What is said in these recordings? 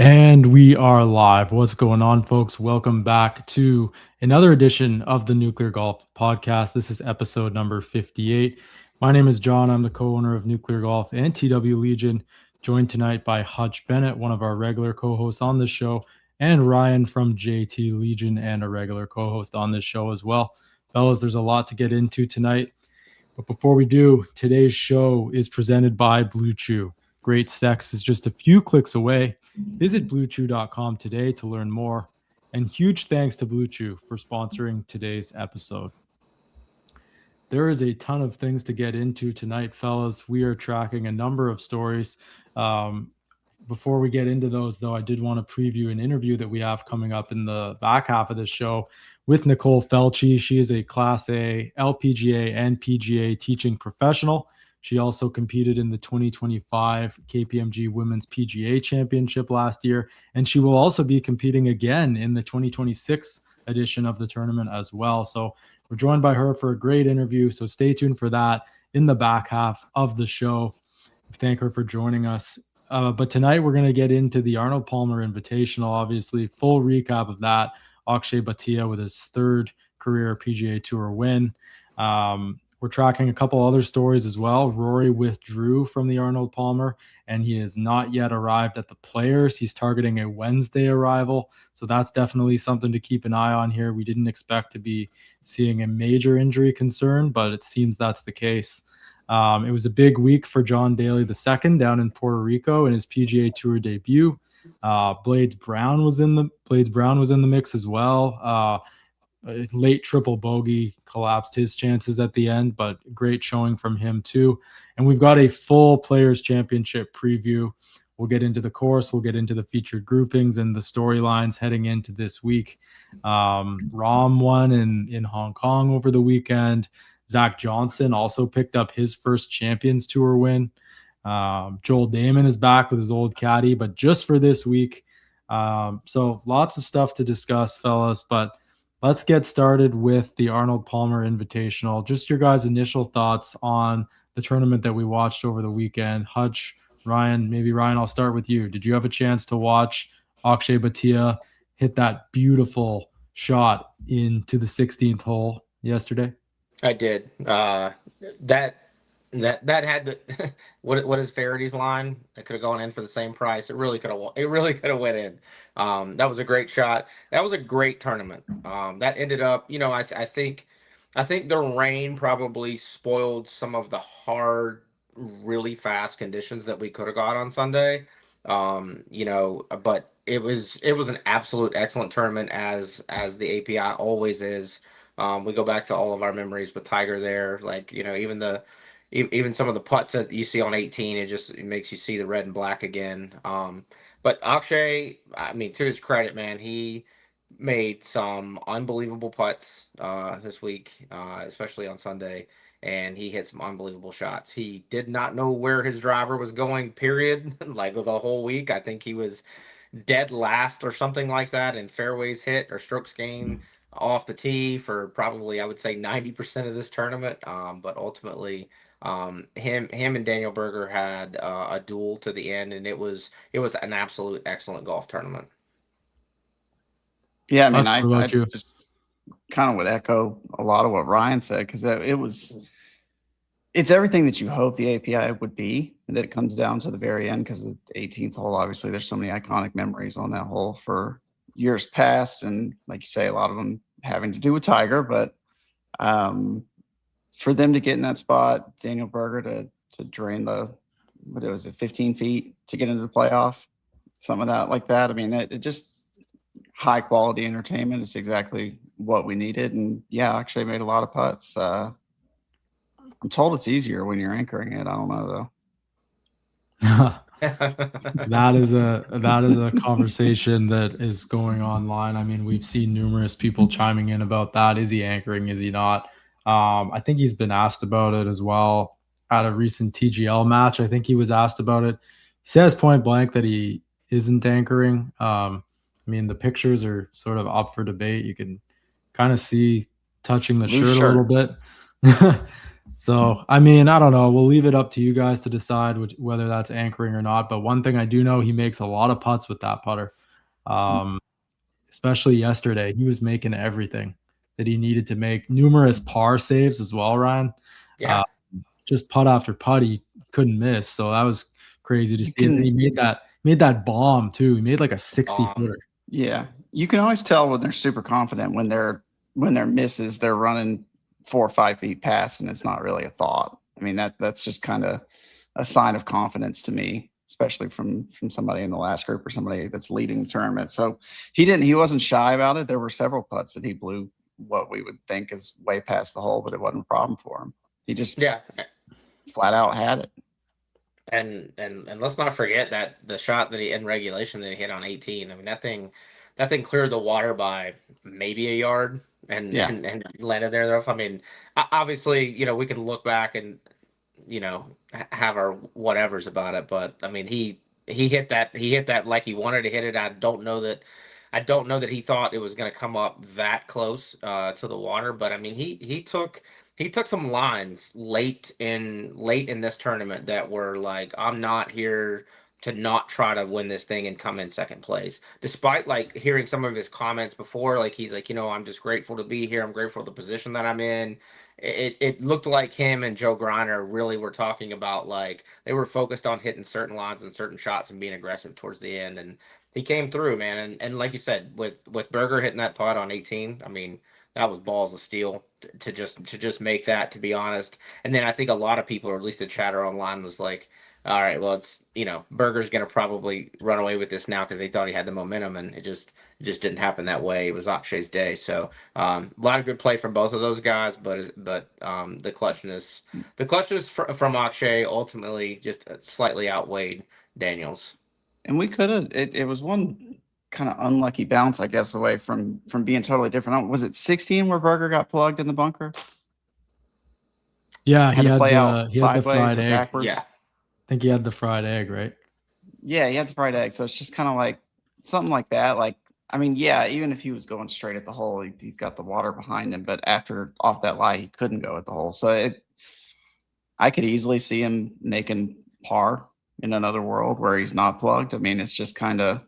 And we are live. What's going on, folks? Welcome back to another edition of the Nuclear Golf Podcast. This is episode number 58. My name is John. I'm the co-owner of Nuclear Golf and TW Legion, joined tonight by Hutch Bennett, one of our regular co-hosts on this show, and Ryan from JT Legion, and a regular co-host on this show as well. Fellas, there's a lot to get into tonight. But before we do, today's show is presented by Blue Chew. Great sex is just a few clicks away. Visit bluechew.com today to learn more. And huge thanks to Blue Chew for sponsoring today's episode. There is a ton of things to get into tonight, fellas. We are tracking a number of stories. Before we get into those, though, I did want to preview an interview that we have coming up in the back half of this show with Nicole Felce. She is a Class A, LPGA, and PGA teaching professional. She also competed in the 2025 KPMG Women's PGA Championship last year, and she will also be competing again in the 2026 edition of the tournament as well. So we're joined by her for a great interview, so stay tuned for that in the back half of the show. Thank her for joining us. But tonight we're going to get into the Arnold Palmer Invitational, obviously. Full recap of that. Akshay Bhatia with his third career PGA Tour win. We're tracking a couple other stories as well. Rory withdrew from the Arnold Palmer, and he has not yet arrived at the Players. He's targeting a Wednesday arrival, so that's definitely something to keep an eye on here. We didn't expect to be seeing a major injury concern, but it seems that's the case. It was a big week for John Daly II down in Puerto Rico in his PGA Tour debut. Blades Brown was in the mix as well. A late triple bogey collapsed his chances at the end, but great showing from him too. And we've got a full Players Championship preview. We'll get into the course, we'll get into the featured groupings and the storylines heading into this week. Rahm won in Hong Kong over the weekend. Zach Johnson also picked up his first Champions Tour win. Joel Damon is back with his old caddy, but just for this week. So lots of stuff to discuss, fellas, but let's get started with the Arnold Palmer Invitational. Just your guys' initial thoughts on the tournament that we watched over the weekend. Hutch, Ryan, maybe Ryan, I'll start with you. Did you have a chance to watch Akshay Bhatia hit that beautiful shot into the 16th hole yesterday? I did. That had the what is Faraday's line? It could have gone in for the same price. It really could have. It really could have went in. That was a great shot. That was a great tournament. That ended up. I think the rain probably spoiled some of the hard, really fast conditions that we could have got on Sunday. But it was an absolute excellent tournament as the API always is. We go back to all of our memories with Tiger there, even some of the putts that you see on 18, it makes you see the red and black again. But Akshay, I mean, to his credit, man, he made some unbelievable putts this week, especially on Sunday, and he hit some unbelievable shots. He did not know where his driver was going, period, like the whole week. I think he was dead last or something like that in fairways hit or strokes gained off the tee for probably, I would say, 90% of this tournament. But ultimately, him and Daniel Berger had a duel to the end, and it was an absolute excellent golf tournament. Yeah, I mean, I just kind of would echo a lot of what Ryan said, because it's everything that you hope the API would be, and that it comes down to the very end, because the 18th hole, obviously, there's so many iconic memories on that hole for years past, and like you say, a lot of them having to do with Tiger. But for them to get in that spot, Daniel Berger to drain 15 feet to get into the playoff, some of that like that. I mean, it just high quality entertainment is exactly what we needed. And yeah, actually made a lot of putts. I'm told it's easier when you're anchoring it. I don't know though. That is a conversation that is going online. I mean, we've seen numerous people chiming in about that. Is he anchoring? Is he not? I think he's been asked about it as well at a recent TGL match. I think he was asked about it. He says point blank that he isn't anchoring. I mean, the pictures are sort of up for debate. You can kind of see touching the shirt a little bit. So, I mean, I don't know. We'll leave it up to you guys to decide whether that's anchoring or not. But one thing I do know, he makes a lot of putts with that putter. Um, Especially yesterday, he was making everything that he needed to make. Numerous par saves as well, Ryan. Yeah. Just putt after putt, he couldn't miss. So that was crazy to You see. And then can, he made that bomb too. He made like a 60 Um, footer. yeah, you can always tell when they're super confident when they're misses, they're running 4 or 5 feet past, and it's not really a thought. I mean, that's just kind of a sign of confidence to me, especially from somebody in the last group or somebody that's leading the tournament. So he wasn't shy about it. There were several putts that he blew what we would think is way past the hole, but it wasn't a problem for him. He just yeah. flat out had it. And let's not forget that the shot that he in regulation that he hit on 18. I mean, that thing cleared the water by maybe a yard and Yeah. and landed there. I mean, obviously, we can look back and have our whatevers about it, but I mean, he hit that like he wanted to hit it. I don't know that he thought it was going to come up that close to the water, but I mean, he took some lines late in this tournament that were like, I'm not here to not try to win this thing and come in second place. Despite like hearing some of his comments before, like he's like, I'm just grateful to be here. I'm grateful for the position that I'm in. It looked like him and Joe Griner really were talking about, like, they were focused on hitting certain lines and certain shots and being aggressive towards the end. And he came through, man. And like you said, with Berger hitting that putt on 18, I mean, that was balls of steel to just make that, to be honest. And then I think a lot of people, or at least the chatter online, was like, all right, well, it's Berger's gonna probably run away with this now because they thought he had the momentum, and it just didn't happen that way. It was Akshay's day. So a lot of good play from both of those guys, but the clutchness from Akshay ultimately just slightly outweighed Daniels. And we could have. It was one kind of unlucky bounce, I guess, away from being totally different. Was it 16 where Berger got plugged in the bunker? Yeah, Had to play out he had the sideways fried or egg. backwards. Yeah. I think he had the fried egg, right? Yeah, he had the fried egg. So it's just kind of like something like that. Like, I mean, yeah, even if he was going straight at the hole, he's got the water behind him. But after off that lie, he couldn't go at the hole. So I could easily see him making par in another world where he's not plugged. I mean, it's just kind of,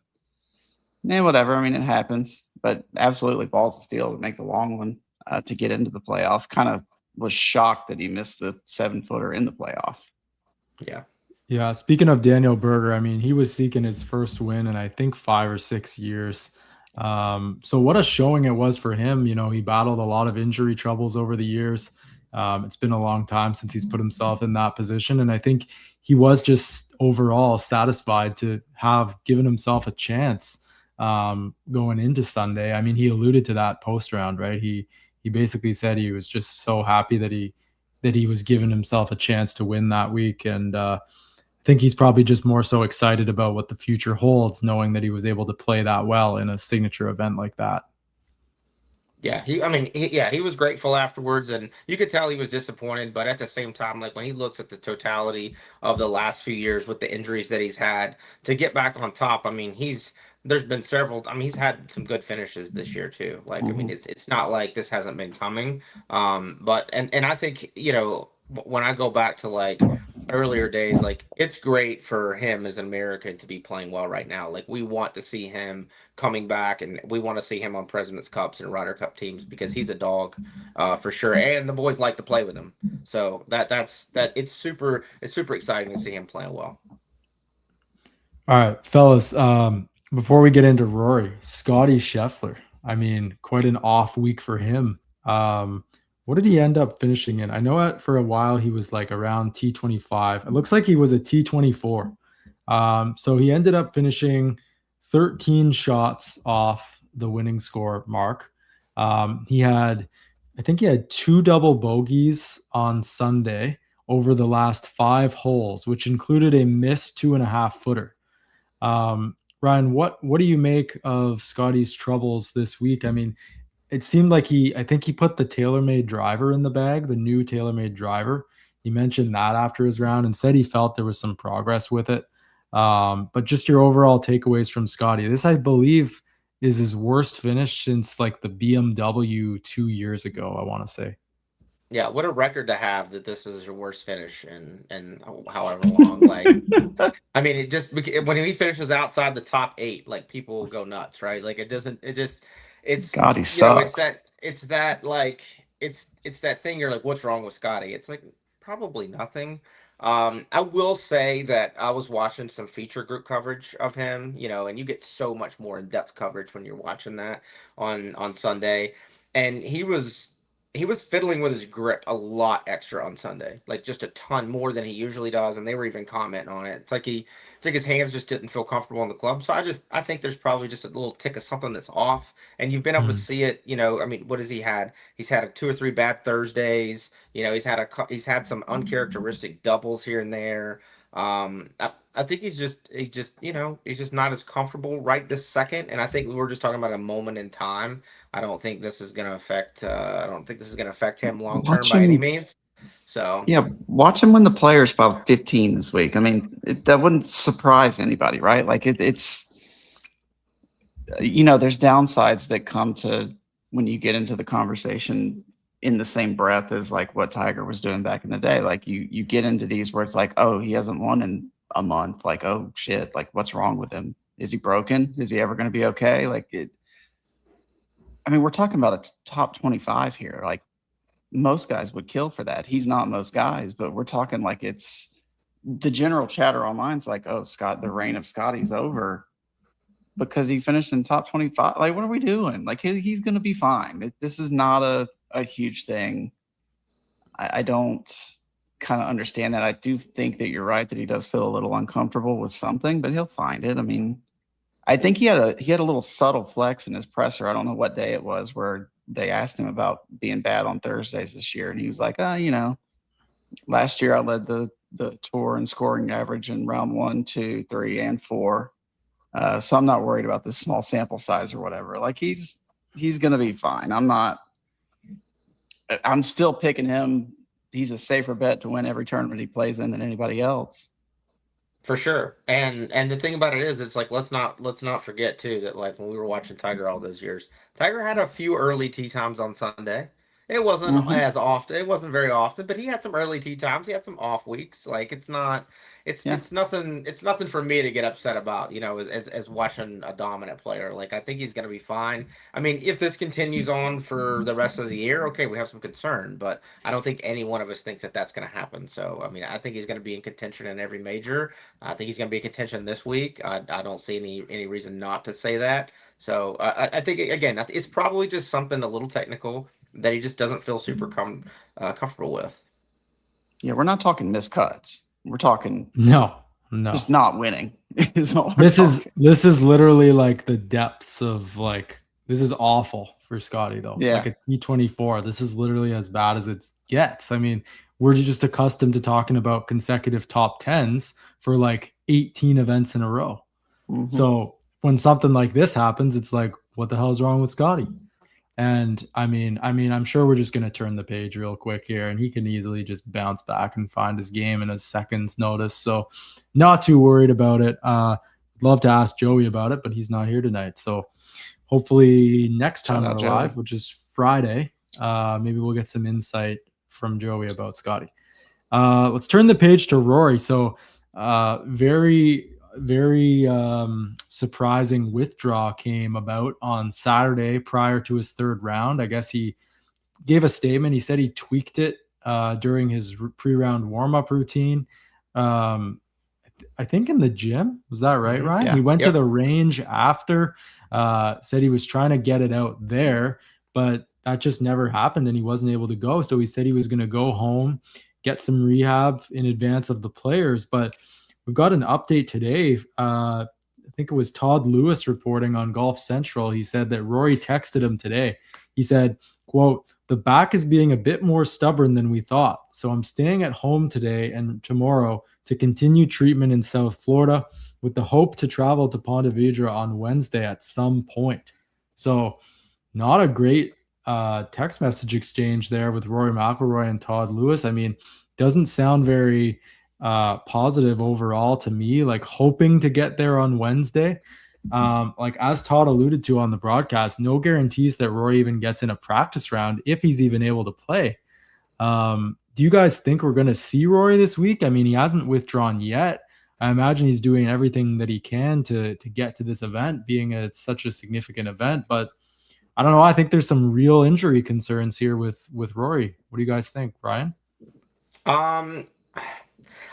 whatever. I mean, it happens. But absolutely balls of steel to make the long one to get into the playoff. Kind of was shocked that he missed the 7-footer in the playoff. Yeah. Yeah, speaking of Daniel Berger, I mean, he was seeking his first win in I think 5 or 6 years. So what a showing it was for him. He battled a lot of injury troubles over the years. It's been a long time since he's put himself in that position, and I think he was just overall satisfied to have given himself a chance going into Sunday. I mean, he alluded to that post round, right? He basically said he was just so happy that he was giving himself a chance to win that week, and I think he's probably just more so excited about what the future holds, knowing that he was able to play that well in a signature event like that. Yeah, he was grateful afterwards, and you could tell he was disappointed. But at the same time, like when he looks at the totality of the last few years with the injuries that he's had, to get back on top, I mean, there's been several. I mean, he's had some good finishes this year too. Like, I mean, it's not like this hasn't been coming. But I think when I go back to like earlier days, like it's great for him as an American to be playing well right now. Like we want to see him coming back, and we want to see him on President's Cups and Ryder Cup teams because he's a dog for sure, and the boys like to play with him. So it's super exciting to see him playing well. All right, fellas. Before we get into Rory, Scotty Scheffler. I mean, quite an off week for him. What did he end up finishing in? I know for a while he was like around T25. It looks like he was a T24. So he ended up finishing 13 shots off the winning score mark. I think he had 2 double bogeys on Sunday over the last 5 holes, which included a missed 2.5-footer. Ryan, what do you make of Scotty's troubles this week? I mean, it seemed like I think he put the TaylorMade driver in the bag, the new TaylorMade driver. He mentioned that after his round and said he felt there was some progress with it. But just your overall takeaways from Scotty. This, I believe, is his worst finish since like the BMW 2 years ago, I want to say. Yeah, what a record to have that this is your worst finish in however long. Like, I mean, it just when he finishes outside the top 8, like people will go nuts, right? Like it doesn't. It just it's God, he you know it's sucks. that it's that like it's that thing. You're like, what's wrong with Scotty? It's like probably nothing. I will say that I was watching some feature group coverage of him, and you get so much more in depth coverage when you're watching that on Sunday, and he was fiddling with his grip a lot extra on Sunday, like just a ton more than he usually does, and they were even commenting on it. It's like his hands just didn't feel comfortable in the club. So I think there's probably just a little tick of something that's off, and you've been able to see it. I mean, what has he had? He's had 2 or 3 bad Thursdays. He's had some uncharacteristic doubles here and there. I think he's just not as comfortable right this second, and I think we were just talking about a moment in time. I don't think this is going to affect. I don't think this is going to affect him long term Watch by any him. means. So Yeah, watch him win the Players about 15 this week. I mean, that wouldn't surprise anybody, right? Like it's there's downsides that come to when you get into the conversation in the same breath as like what Tiger was doing back in the day. Like you get into these where it's like, oh, he hasn't won in a month. Like, oh shit, like what's wrong with him? Is he broken? Is he ever going to be okay? I mean, we're talking about a top 25 here. Like most guys would kill for that. He's not most guys, but we're talking like it's the general chatter online's like, oh, Scott, the reign of Scotty's over because he finished in top 25. Like, what are we doing? Like, he's going to be fine. This is not a huge thing. I don't kind of understand that. I do think that you're right that he does feel a little uncomfortable with something, but he'll find it. I mean, I think he had a little subtle flex in his presser. I don't know what day it was where they asked him about being bad on Thursdays this year, and he was like, last year I led the tour in scoring average in round 1, 2, 3, and 4. So I'm not worried about this small sample size or whatever. Like he's gonna be fine. I'm still picking him. He's a safer bet to win every tournament he plays in than anybody else. for sure, and the thing about it is, it's like let's not forget too that like when we were watching Tiger all those years, Tiger had a few early tee times on Sunday. It wasn't as often. It wasn't very often, but he had some early tee times. He had some off weeks. Like it's not. It's nothing. It's nothing for me to get upset about. As watching a dominant player. Like I think he's gonna be fine. I mean, if this continues on for the rest of the year, okay, we have some concern, but I don't think any one of us thinks that that's gonna happen. So I mean, I think he's gonna be in contention in every major. I think he's gonna be in contention this week. I don't see any reason not to say that. So I think again, it's probably just something a little technical that he just doesn't feel super comfortable with. Yeah, we're not talking miscuts. We're talking No. just not winning. This is literally like the depths of like this is awful for Scotty though. Yeah. Like a T24. This is literally as bad as it gets. I mean, we're just accustomed to talking about consecutive top 10s for like 18 events in a row. Mhm. So when something like this happens, it's like, what the hell is wrong with Scotty? And I mean, I'm sure we're just going to turn the page real quick here, and he can easily just bounce back and find his game in a second's notice. So not too worried about it. Love to ask Joey about it, but he's not here tonight. So hopefully next time we're live, which is Friday, maybe we'll get some insight from Joey about Scotty. Let's turn the page to Rory. So very surprising withdrawal came about on Saturday prior to his third round. I guess he gave a statement. He said he tweaked it during his pre-round warm-up routine. I think in the gym. Was that right, Ryan? Yeah. He went to the range after, said he was trying to get it out there, but that just never happened and he wasn't able to go. So he said he was going to go home, get some rehab in advance of the Players. But we've got an update today. I think it was Todd Lewis reporting on Golf Central. He said that Rory texted him today. He said, quote, "The back is being a bit more stubborn than we thought. So I'm staying at home today and tomorrow to continue treatment in South Florida with the hope to travel to Ponte Vedra on Wednesday at some point." So not a great text message exchange there with Rory McIlroy and Todd Lewis. I mean, doesn't sound very positive overall to me, like hoping to get there on Wednesday. Like as Todd alluded to on the broadcast, no guarantees that Rory even gets in a practice round if he's even able to play. Do you guys think we're going to see Rory this week? I mean, he hasn't withdrawn yet. I imagine he's doing everything that he can to get to this event, being it's such a significant event. But I don't know. I think there's some real injury concerns here with Rory. What do you guys think, Brian? Um,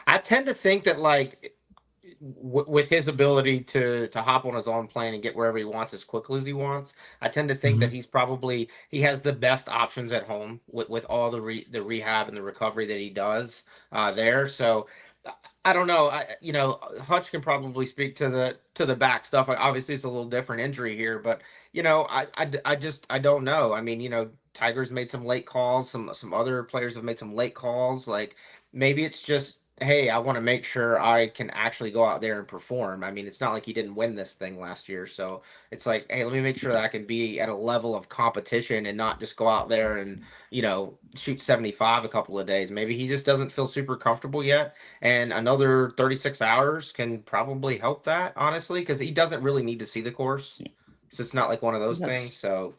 I tend to think that like with his ability to hop on his own plane and get wherever he wants as quickly as he wants, I tend to think that he has the best options at home with all the rehab and the recovery that he does there. So I don't know. Hutch can probably speak to the back stuff. Like, obviously, it's a little different injury here, but I don't know. I mean, Tiger's made some late calls. Some other players have made some late calls. Like, maybe it's just, hey, I want to make sure I can actually go out there and perform. I mean, it's not like he didn't win this thing last year, so it's like, hey, let me make sure that I can be at a level of competition and not just go out there and shoot 75 a couple of days. Maybe he just doesn't feel super comfortable yet, and another 36 hours can probably help that, honestly, because he doesn't really need to see the course. So it's not like one of those things. So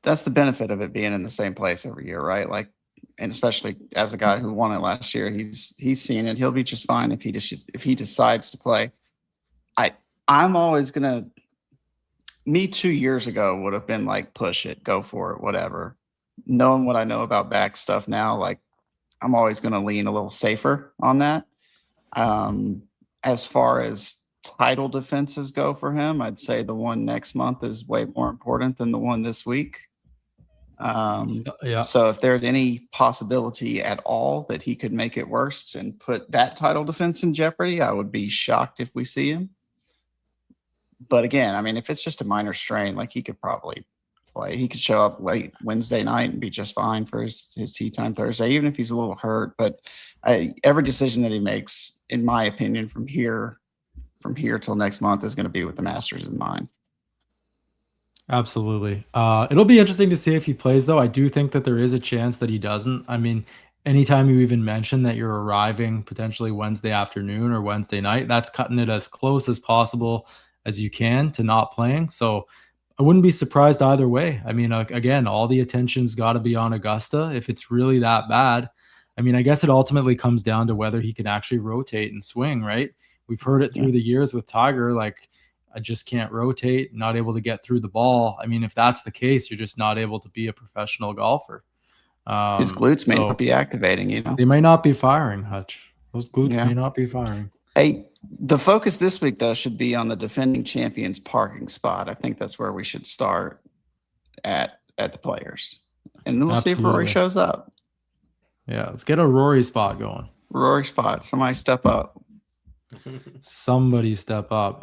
that's the benefit of it being in the same place every year, right? Like, and especially as a guy who won it last year, he's seen it. He'll be just fine if he decides to play. I'm always gonna. Me 2 years ago would have been like, push it, go for it, whatever. Knowing what I know about back stuff now, like, I'm always gonna lean a little safer on that. As far as title defenses go for him, I'd say the one next month is way more important than the one this week. Yeah. So if there's any possibility at all that he could make it worse and put that title defense in jeopardy, I would be shocked if we see him. But again, I mean, if it's just a minor strain, like, he could probably play. He could show up late Wednesday night and be just fine for his tee time Thursday, even if he's a little hurt. But every decision that he makes, in my opinion, from here till next month is going to be with the Masters in mind. Absolutely. It'll be interesting to see if he plays, though. I do think that there is a chance that he doesn't. I mean, anytime you even mention that you're arriving potentially Wednesday afternoon or Wednesday night, that's cutting it as close as possible as you can to not playing. So I wouldn't be surprised either way. I mean, again, all the attention's got to be on Augusta if it's really that bad. I mean, I guess it ultimately comes down to whether he can actually rotate and swing, right? We've heard it through the years with Tiger, like, I just can't rotate, not able to get through the ball. I mean, if that's the case, you're just not able to be a professional golfer. His glutes may not be activating, They might not be firing, Hutch. Those glutes may not be firing. Hey, the focus this week, though, should be on the defending champions parking spot. I think that's where we should start at the Players. And then we'll see if Rory shows up. Yeah, let's get a Rory spot going. Rory spot. Somebody step up. Somebody step up.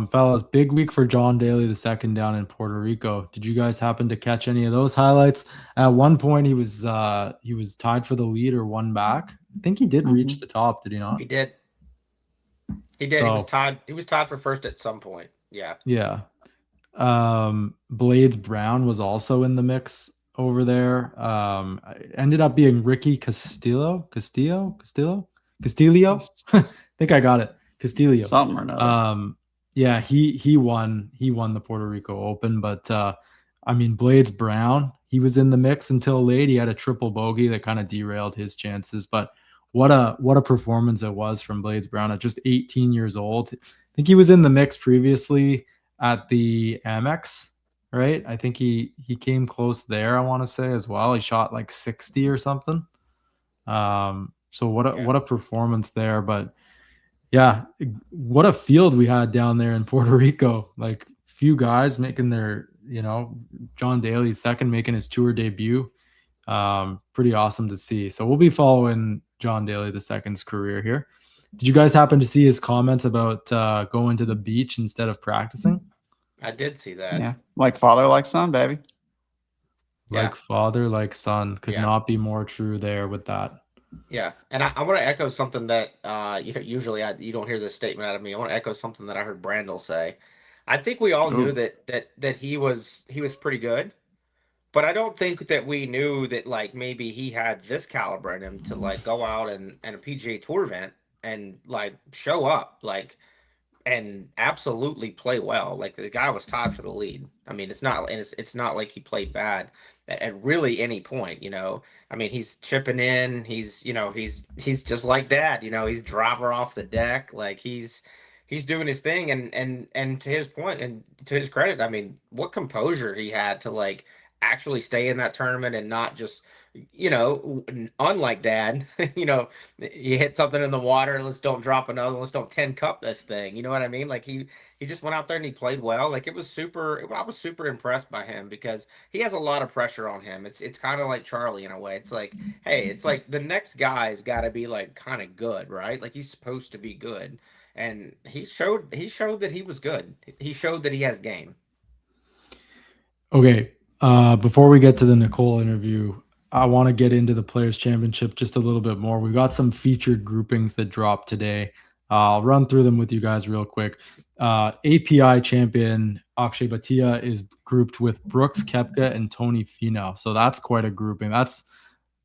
Fellas, big week for John Daly II down in Puerto Rico. Did you guys happen to catch any of those highlights? At one point he was tied for the lead or one back. I think he did reach the top, did he not? He did. So, he was tied for first at some point. Yeah. Yeah. Blades Brown was also in the mix over there. Ended up being Ricky Castillo. I think I got it. Castillo. Something or another. Yeah, he won the Puerto Rico Open, but I mean, Blades Brown, he was in the mix until late. He had a triple bogey that kind of derailed his chances, but what a performance it was from Blades Brown at just 18 years old. I think he was in the mix previously at the Amex, right? I think he came close there, I want to say, as well. He shot like 60 or something. So what a performance there. But yeah, what a field we had down there in Puerto Rico. Like, few guys making their, John Daly II making his tour debut. Pretty awesome to see. So we'll be following John Daly II's career here. Did you guys happen to see his comments about going to the beach instead of practicing? I did see that. Yeah, like father, like son, baby. Like father, like son. Could not be more true there with that. Yeah, and I want to echo something that usually you don't hear this statement out of me. I want to echo something that I heard Brandel say. I think we all knew that he was pretty good, but I don't think that we knew that, like, maybe he had this caliber in him to, like, go out and a PGA Tour event and, like, show up, like, and absolutely play well. Like, the guy was tied for the lead. I mean, it's not like he played bad. at really any point. I mean, he's chipping in. He's just like Dad. He's driver off the deck. Like he's doing his thing. And to his point and to his credit, I mean, what composure he had to like actually stay in that tournament and not just unlike Dad, you hit something in the water. Let's don't drop another. Let's don't 10 cup this thing. You know what I mean? Like he just went out there and he played well. Like it was super. I was super impressed by him because he has a lot of pressure on him. It's kind of like Charlie in a way. It's like, hey, it's like the next guy's got to be like kind of good, right? Like he's supposed to be good, and he showed that he was good. He showed that he has game. Okay. Before we get to the Nicole interview, I want to get into the Players Championship just a little bit more. We got some featured groupings that dropped today. I'll run through them with you guys real quick. API champion Akshay Bhatia is grouped with Brooks Koepka and Tony Finau. So that's quite a grouping. That's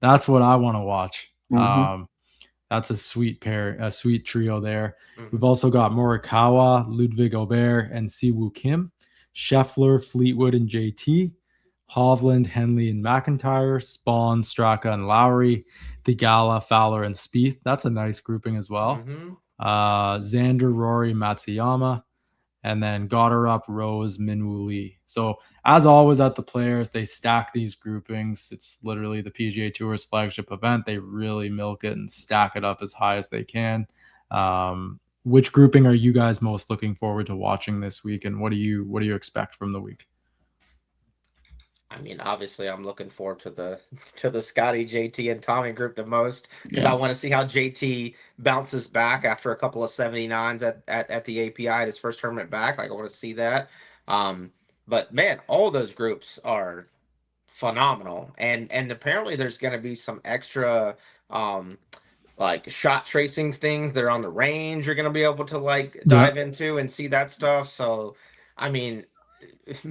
what I want to watch. That's a sweet pair, a sweet trio there. We've also got Morikawa, Ludwig Aubert, and Siwoo Kim, Scheffler, Fleetwood, and JT, Hovland, Henley, and McIntyre, Spawn, Straka, and Lowry, Theegala, Fowler, and Spieth. That's a nice grouping as well. Xander, Rory, Matsuyama, and then Goddard, Rose, Minwoo Lee. So as always at the Players, they stack these groupings. It's literally the PGA Tour's flagship event. They really milk it and stack it up as high as they can. Which grouping are you guys most looking forward to watching this week, and what do you expect from the week? I mean, obviously, I'm looking forward to the Scotty, JT, and Tommy group the most because I want to see how JT bounces back after a couple of 79s at the API, his first tournament back. Like, I want to see that. But man, all those groups are phenomenal, and apparently there's going to be some extra like shot tracing things that are on the range. You're going to be able to like dive into and see that stuff. So, I mean,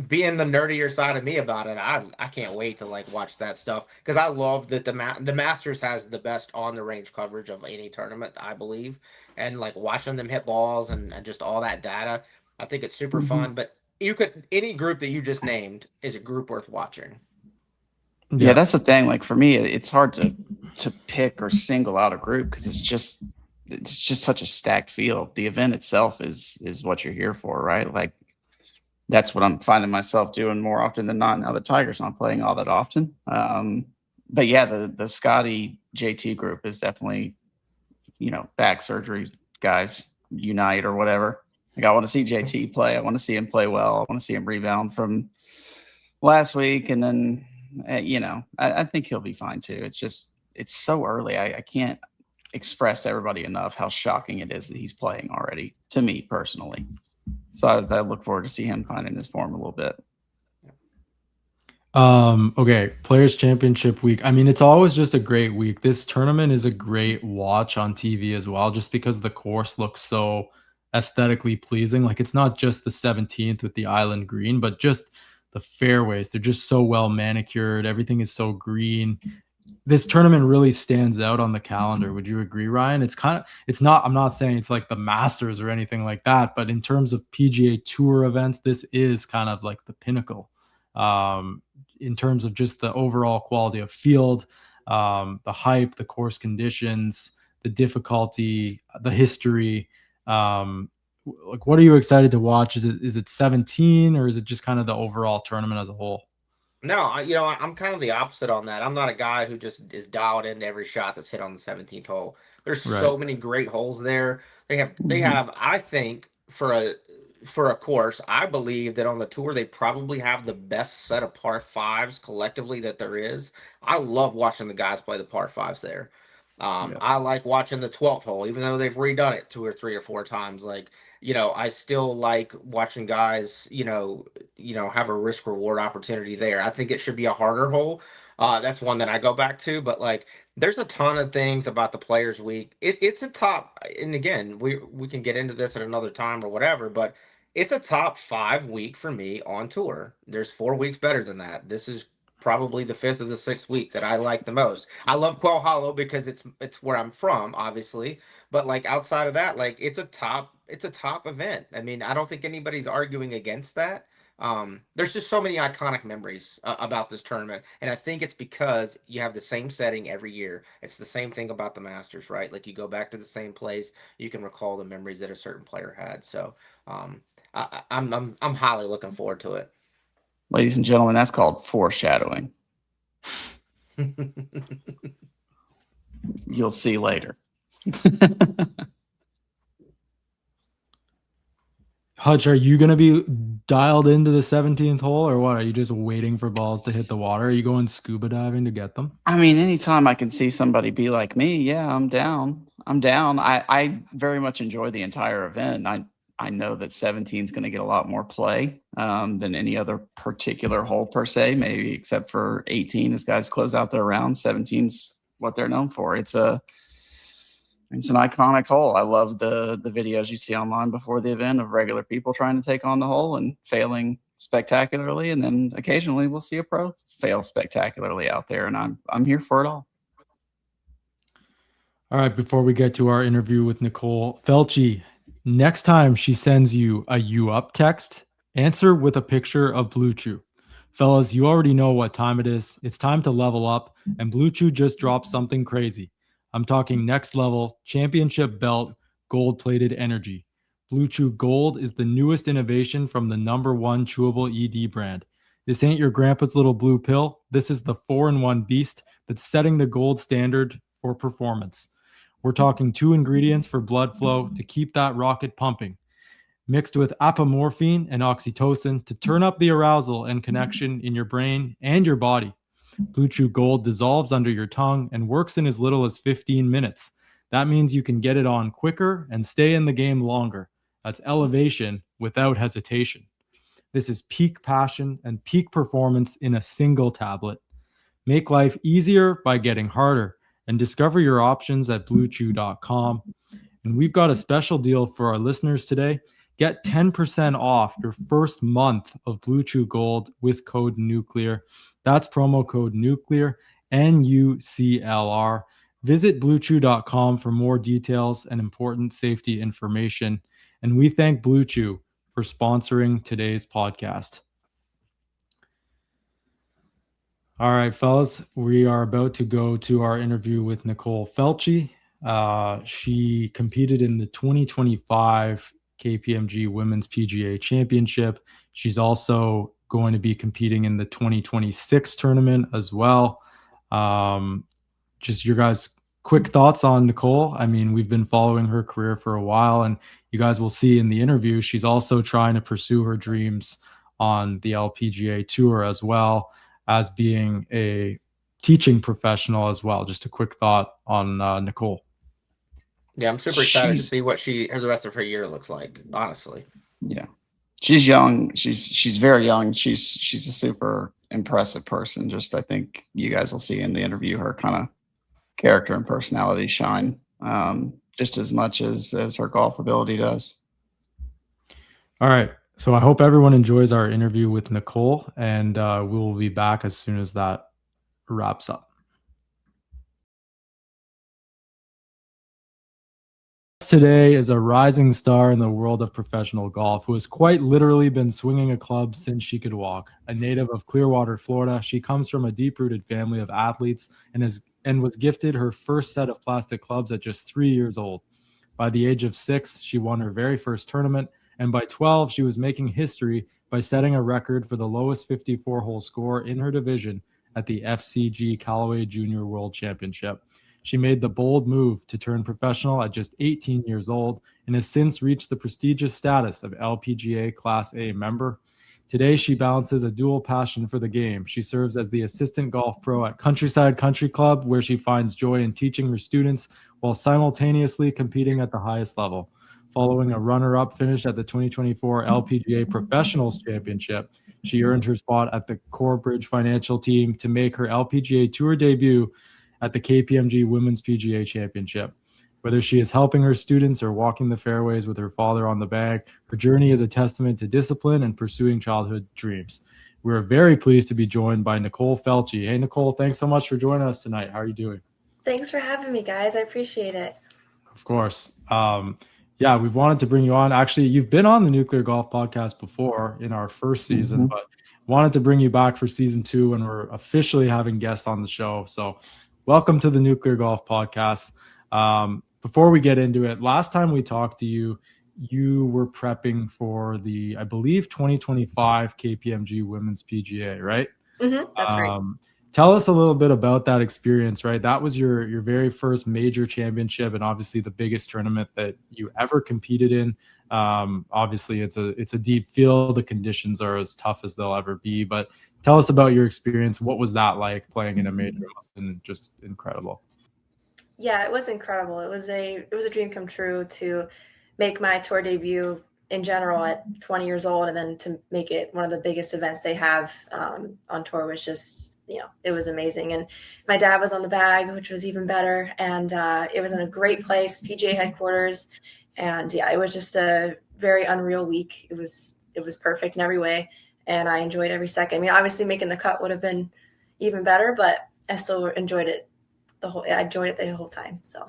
being the nerdier side of me about it, I can't wait to like watch that stuff because I love that the Masters has the best on the range coverage of any tournament, I believe, and like watching them hit balls and just all that data, I think it's super fun. But any group that you just named is a group worth watching. Yeah, that's the thing. Like for me, it's hard to pick or single out a group because it's just such a stacked field. The event itself is what you're here for, right? Like that's what I'm finding myself doing more often than not. Now the Tigers not playing all that often. But yeah, the Scotty JT group is definitely, back surgery guys unite or whatever. Like I want to see JT play. I want to see him play well. I want to see him rebound from last week. And then, I think he'll be fine too. It's so early. I can't express to everybody enough how shocking it is that he's playing already, to me personally. So I look forward to see him finding his form a little bit. Okay, Players Championship week. I mean, it's always just a great week. This tournament is a great watch on TV as well, just because the course looks so aesthetically pleasing. Like it's not just the 17th with the island green, but just the fairways. They're just so well manicured. Everything is so green. This tournament really stands out on the calendar. Would you agree, Ryan? I'm not saying it's like the Masters or anything like that, but in terms of PGA Tour events, this is kind of like the pinnacle. In terms of just the overall quality of field, the hype, the course conditions, the difficulty, the history. Like, what are you excited to watch? Is it 17 or is it just kind of the overall tournament as a whole? No, I'm kind of the opposite on that. I'm not a guy who just is dialed into every shot that's hit on the 17th hole. There's so many great holes there. They have, I think, for a course, I believe that on the tour they probably have the best set of par fives collectively that there is. I love watching the guys play the par fives there. I like watching the 12th hole, even though they've redone it 2 or 3 or 4 times. Like, I still like watching guys, have a risk reward opportunity there. I think it should be a harder hole. That's one that I go back to, but like, there's a ton of things about the Players Week. It's a top, and again, we can get into this at another time or whatever, but it's a top 5 week for me on tour. There's 4 weeks better than that. This is probably the 5th or the 6th week that I like the most. I love Quail Hollow because it's where I'm from, obviously, but like outside of that, like it's a top event. I mean, I don't think anybody's arguing against that. There's just so many iconic memories about this tournament, and I think it's because you have the same setting every year. It's the same thing about the Masters, right? Like you go back to the same place, you can recall the memories that a certain player had. So I'm highly looking forward to it. Ladies and gentlemen, that's called foreshadowing. You'll see later. Hutch, are you going to be dialed into the 17th hole or what? Are you just waiting for balls to hit the water? Are you going scuba diving to get them? I mean, anytime I can see somebody be like me, yeah, I'm down. I'm down. I very much enjoy the entire event. I know that 17 is going to get a lot more play than any other particular hole per se, maybe except for 18 as guys close out their round. 17's what they're known for. It's an iconic hole. I love the videos you see online before the event of regular people trying to take on the hole and failing spectacularly, and then occasionally we'll see a pro fail spectacularly out there, and I'm here for it all. All right, before we get to our interview with Nicole, Felce, next time she sends you a "you up" text, answer with a picture of Blue Chew. Fellas, you already know what time it is. It's time to level up, and Blue Chew just dropped something crazy. I'm talking next level, championship belt, gold-plated energy. Blue Chew Gold is the newest innovation from the #1 chewable ED brand. This ain't your grandpa's little blue pill. This is the 4-in-1 beast that's setting the gold standard for performance. We're talking 2 ingredients for blood flow to keep that rocket pumping, mixed with apomorphine and oxytocin to turn up the arousal and connection in your brain and your body. Blue Chew Gold dissolves under your tongue and works in as little as 15 minutes. That means you can get it on quicker and stay in the game longer. That's elevation without hesitation. This is peak passion and peak performance in a single tablet. Make life easier by getting harder, and discover your options at bluechew.com. And we've got a special deal for our listeners today. Get 10% off your first month of Blue Chew Gold with code NUCLEAR. That's promo code NUCLEAR, NUCLR. Visit bluechew.com for more details and important safety information. And we thank Blue Chew for sponsoring today's podcast. All right, fellas, we are about to go to our interview with Nicole Felce. She competed in the 2025 KPMG Women's PGA Championship. She's also going to be competing in the 2026 tournament as well. Just your guys' quick thoughts on Nicole. I mean, we've been following her career for a while, and you guys will see in the interview, she's also trying to pursue her dreams on the LPGA Tour as well as being a teaching professional as well. Just a quick thought on Nicole. Yeah, I'm super excited to see what the rest of her year looks like, honestly. Yeah. She's young. She's very young. She's a super impressive person. Just I think you guys will see in the interview her kind of character and personality shine just as much as her golf ability does. All right. So I hope everyone enjoys our interview with Nicole, and we will be back as soon as that wraps up. Today is a rising star in the world of professional golf who has quite literally been swinging a club since she could walk. A native of Clearwater, Florida, she comes from a deep-rooted family of athletes and was gifted her first set of plastic clubs at just 3 years old. By the age of 6, she won her very first tournament, and by 12, she was making history by setting a record for the lowest 54-hole score in her division at the FCG Callaway Junior World Championship. She made the bold move to turn professional at just 18 years old and has since reached the prestigious status of LPGA Class A member. Today, she balances a dual passion for the game. She serves as the assistant golf pro at Countryside Country Club, where she finds joy in teaching her students while simultaneously competing at the highest level. Following a runner-up finish at the 2024 LPGA Professionals Championship, she earned her spot at the Corebridge Financial Team to make her LPGA Tour debut at the KPMG Women's PGA Championship. Whether she is helping her students or walking the fairways with her father on the bag, her journey is a testament to discipline and pursuing childhood dreams. We're very pleased to be joined by Nicole Felce. Hey, Nicole, thanks so much for joining us tonight. How are you doing? Thanks for having me, guys. I appreciate it. Of course. Yeah, we've wanted to bring you on. Actually, you've been on the Nuclear Golf Podcast before in our first season, but wanted to bring you back for season 2 when we're officially having guests on the show. So welcome to the Nuclear Golf Podcast. Before we get into it, last time we talked to you, you were prepping for the, I believe, 2025 KPMG Women's PGA, right? That's right. Tell us a little bit about that experience, right? That was your very first major championship, and obviously the biggest tournament that you ever competed in. Obviously, it's a deep field. The conditions are as tough as they'll ever be. But tell us about your experience. What was that like playing in a major? It must have been just incredible. Yeah, it was incredible. It was a dream come true to make my tour debut in general at 20 years old, and then to make it one of the biggest events they have on tour was just, it was amazing. And my dad was on the bag, which was even better. And it was in a great place, PGA headquarters. And yeah, it was just a very unreal week. It was perfect in every way. And I enjoyed every second. I mean, obviously making the cut would have been even better, but I still enjoyed it I enjoyed it the whole time. So.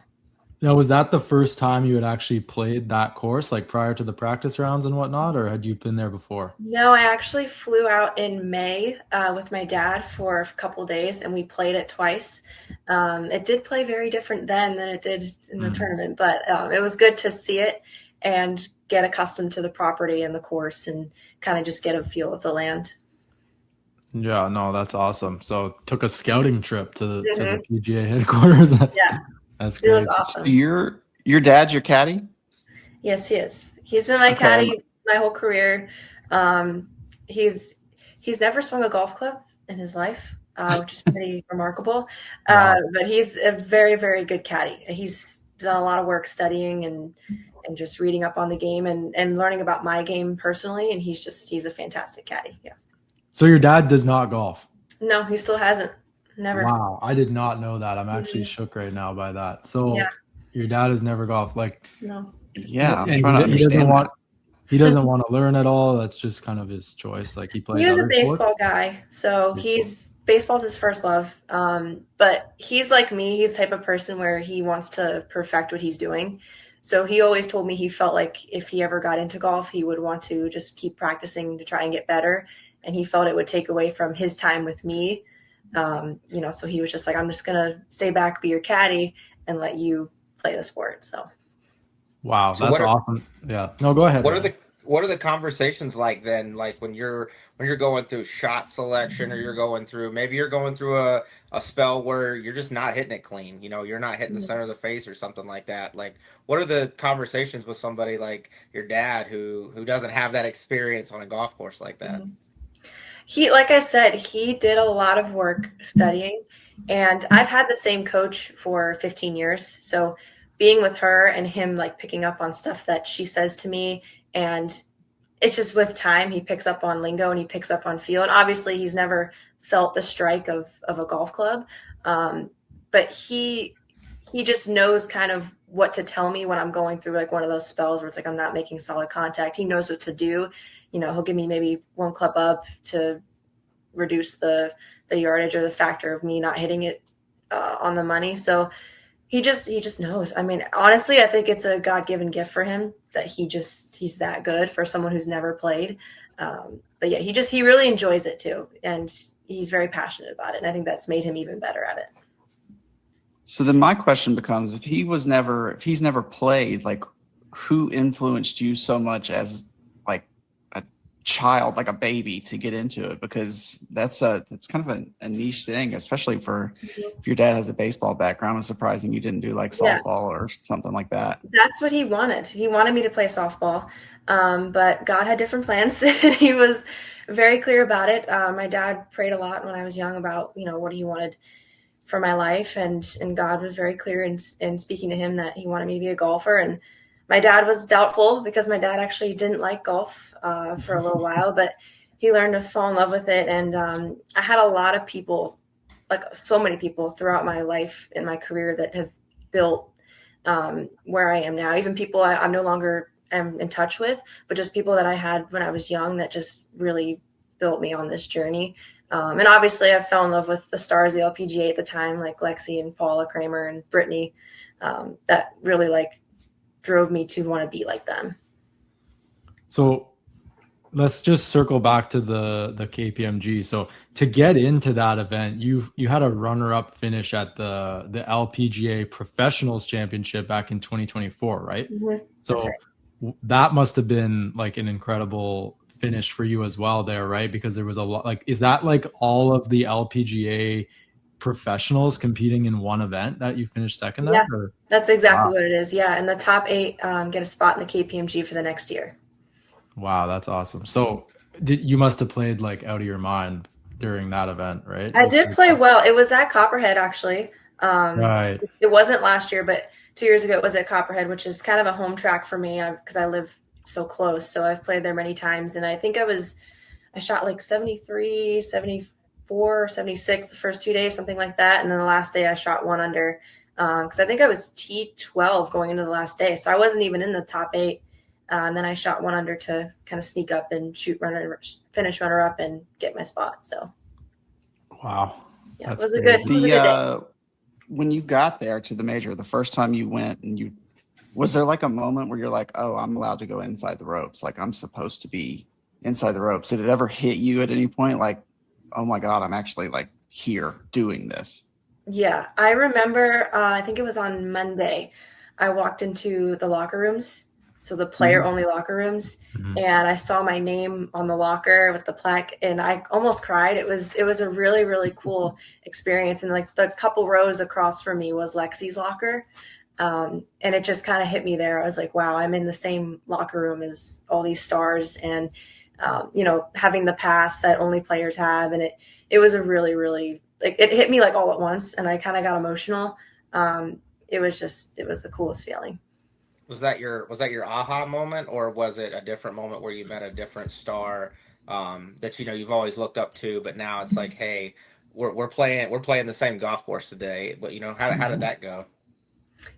Now, was that the first time you had actually played that course, like prior to the practice rounds and whatnot, or had you been there before? No, I actually flew out in May with my dad for a couple of days, and we played it twice. It did play very different then than it did in the tournament, but it was good to see it and get accustomed to the property and the course and kind of just get a feel of the land. Yeah, no, that's awesome. So took a scouting trip to the PGA headquarters. Yeah. That's great. It was awesome. So your dad's your caddy? Yes, he is. He's been my caddy my whole career. He's never swung a golf club in his life, which is pretty remarkable. Wow. But he's a very, very good caddy. He's done a lot of work studying and just reading up on the game and learning about my game personally. And he's a fantastic caddy. Yeah. So your dad does not golf? No, he still hasn't. Never. Wow, I did not know that. I'm actually shook right now by that. So your dad has never golfed, like? No. Yeah, I'm trying to understand that. He doesn't want to learn at all. That's just kind of his choice. Like he plays. He was a baseball guy, so baseball's his first love. But he's like me. He's the type of person where he wants to perfect what he's doing. So he always told me he felt like if he ever got into golf, he would want to just keep practicing to try and get better. And he felt it would take away from his time with me. So he was just like, I'm just going to stay back, be your caddy, and let you play the sport. So. Wow, that's awesome. Yeah. No, go ahead. What are the conversations like then? Like when you're going through shot selection, or you're going through a spell where you're just not hitting it clean. You're not hitting the center of the face or something like that. Like, what are the conversations with somebody like your dad who doesn't have that experience on a golf course like that? Like I said, he did a lot of work studying, and I've had the same coach for 15 years. So being with her and him, like picking up on stuff that she says to me, and it's just with time, he picks up on lingo and he picks up on feel. And obviously he's never felt the strike of a golf club. But he just knows kind of what to tell me when I'm going through like one of those spells where it's like I'm not making solid contact. He knows what to do. He'll give me maybe one club up to reduce the yardage or the factor of me not hitting it on the money. So he just knows. I mean, honestly, I think it's a God-given gift for him that he's that good for someone who's never played. But yeah, he really enjoys it too. And he's very passionate about it. And I think that's made him even better at it. So then my question becomes, if he's never played, like who influenced you so much as like a child, like a baby, to get into it? Because that's kind of a niche thing, especially for if your dad has a baseball background. It's surprising you didn't do like softball or something like that. That's what he wanted. He wanted me to play softball, but God had different plans. He was very clear about it. My dad prayed a lot when I was young about what he wanted for my life, and God was very clear in speaking to him that he wanted me to be a golfer. And my dad was doubtful because my dad actually didn't like golf for a little while, but he learned to fall in love with it. And I had a lot of people, like so many people throughout my life and my career, that have built where I am now. Even people I'm no longer am in touch with, but just people that I had when I was young that just really built me on this journey. And obviously I fell in love with the stars of the LPGA at the time, like Lexi and Paula Kramer and Brittany, that really like drove me to want to be like them. So let's just circle back to the KPMG. So to get into that event, you had a runner-up finish at the LPGA Professionals Championship back in 2024, right? Mm-hmm. So That's right. that must have been like an incredible finish for you as well there, right? Because there was a lot, like, is that like all of the LPGA professionals competing in one event that you finished second Yeah, at? Or? that's exactly Wow. what it is. Yeah, and the top 8 get a spot in the KPMG for the next year. Wow, that's awesome. So you must have played like out of your mind during that event, right? I did play well. It was at Copperhead, actually. Right. It wasn't last year, but 2 years ago it was at Copperhead, which is kind of a home track for me because I live so close. So I've played there many times, and I think I shot like 73, 74, 76 the first 2 days, something like that. And then the last day I shot 1 under because I think I was T12 going into the last day. So I wasn't even in the top 8. And then I shot 1 under to kind of sneak up and finish runner up and get my spot. So Wow. yeah, That's it was a crazy. good day. When you got there to the major, the first time you went, and was there like a moment where you're like, oh, I'm allowed to go inside the ropes, like I'm supposed to be inside the ropes? Did it ever hit you at any point like, oh my God, I'm actually like here doing this? Yeah, I remember, I think it was on Monday, I walked into the locker rooms, so the player-only locker rooms, and I saw my name on the locker with the plaque, and I almost cried. It was a really, really cool experience, and like the couple rows across from me was Lexi's locker, and it just kind of hit me there. I was like, wow, I'm in the same locker room as all these stars, and having the pass that only players have, and it was a really, really, like, it hit me like all at once, and I kind of got emotional. It was the coolest feeling. Was that your aha moment, or was it a different moment where you met a different star that you've always looked up to, but now it's like, hey, we're playing the same golf course today, but how did that go?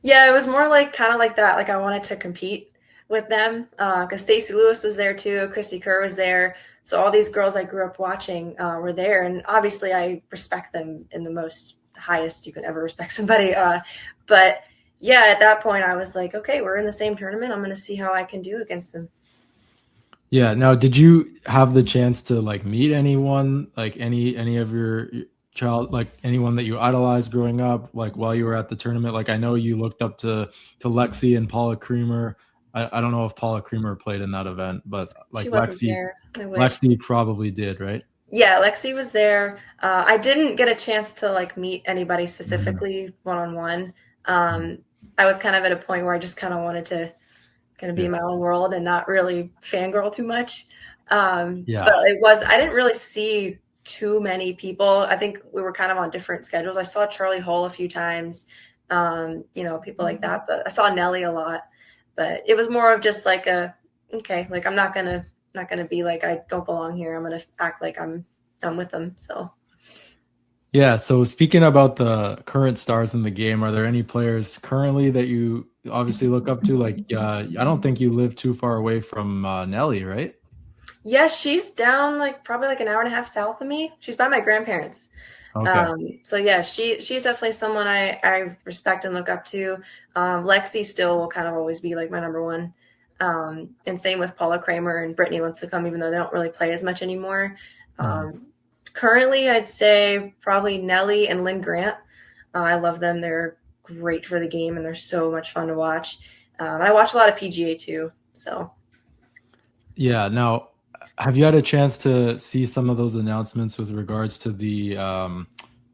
Yeah, it was more like kind of like that. Like I wanted to compete with them because Stacey Lewis was there too, Christy Kerr was there, so all these girls I grew up watching were there, and obviously I respect them in the most highest you could ever respect somebody. But yeah, at that point I was like, okay, we're in the same tournament. I'm going to see how I can do against them. Yeah. Now, did you have the chance to like meet anyone, like any of your child, like anyone that you idolized growing up, like while you were at the tournament? Like I know you looked up to Lexi and Paula Creamer. I don't know if Paula Creamer played in that event, but like She wasn't there. I wish. Lexi probably did, right? Yeah, Lexi was there. I didn't get a chance to like meet anybody specifically one-on-one. I was kind of at a point where I just kind of wanted to kind of be in my own world and not really fangirl too much. But I didn't really see too many people. I think we were kind of on different schedules. I saw Charlie Hull a few times, people like that, but I saw Nelly a lot, but it was more of just like like I'm not going to be like, I don't belong here. I'm going to act like I'm with them. So. Yeah. So speaking about the current stars in the game, are there any players currently that you obviously look up to? Like, I don't think you live too far away from Nelly, right? Yeah, she's down like probably like an hour and a half south of me. She's by my grandparents. Okay. So yeah, she's definitely someone I respect and look up to. Lexi still will kind of always be like my number one. And same with Paula Kramer and Brittany Lincecum, even though they don't really play as much anymore. Currently, I'd say probably Nelly and Lynn Grant. I love them. They're great for the game, and they're so much fun to watch. I watch a lot of PGA too. So. Yeah. Now, have you had a chance to see some of those announcements with regards to the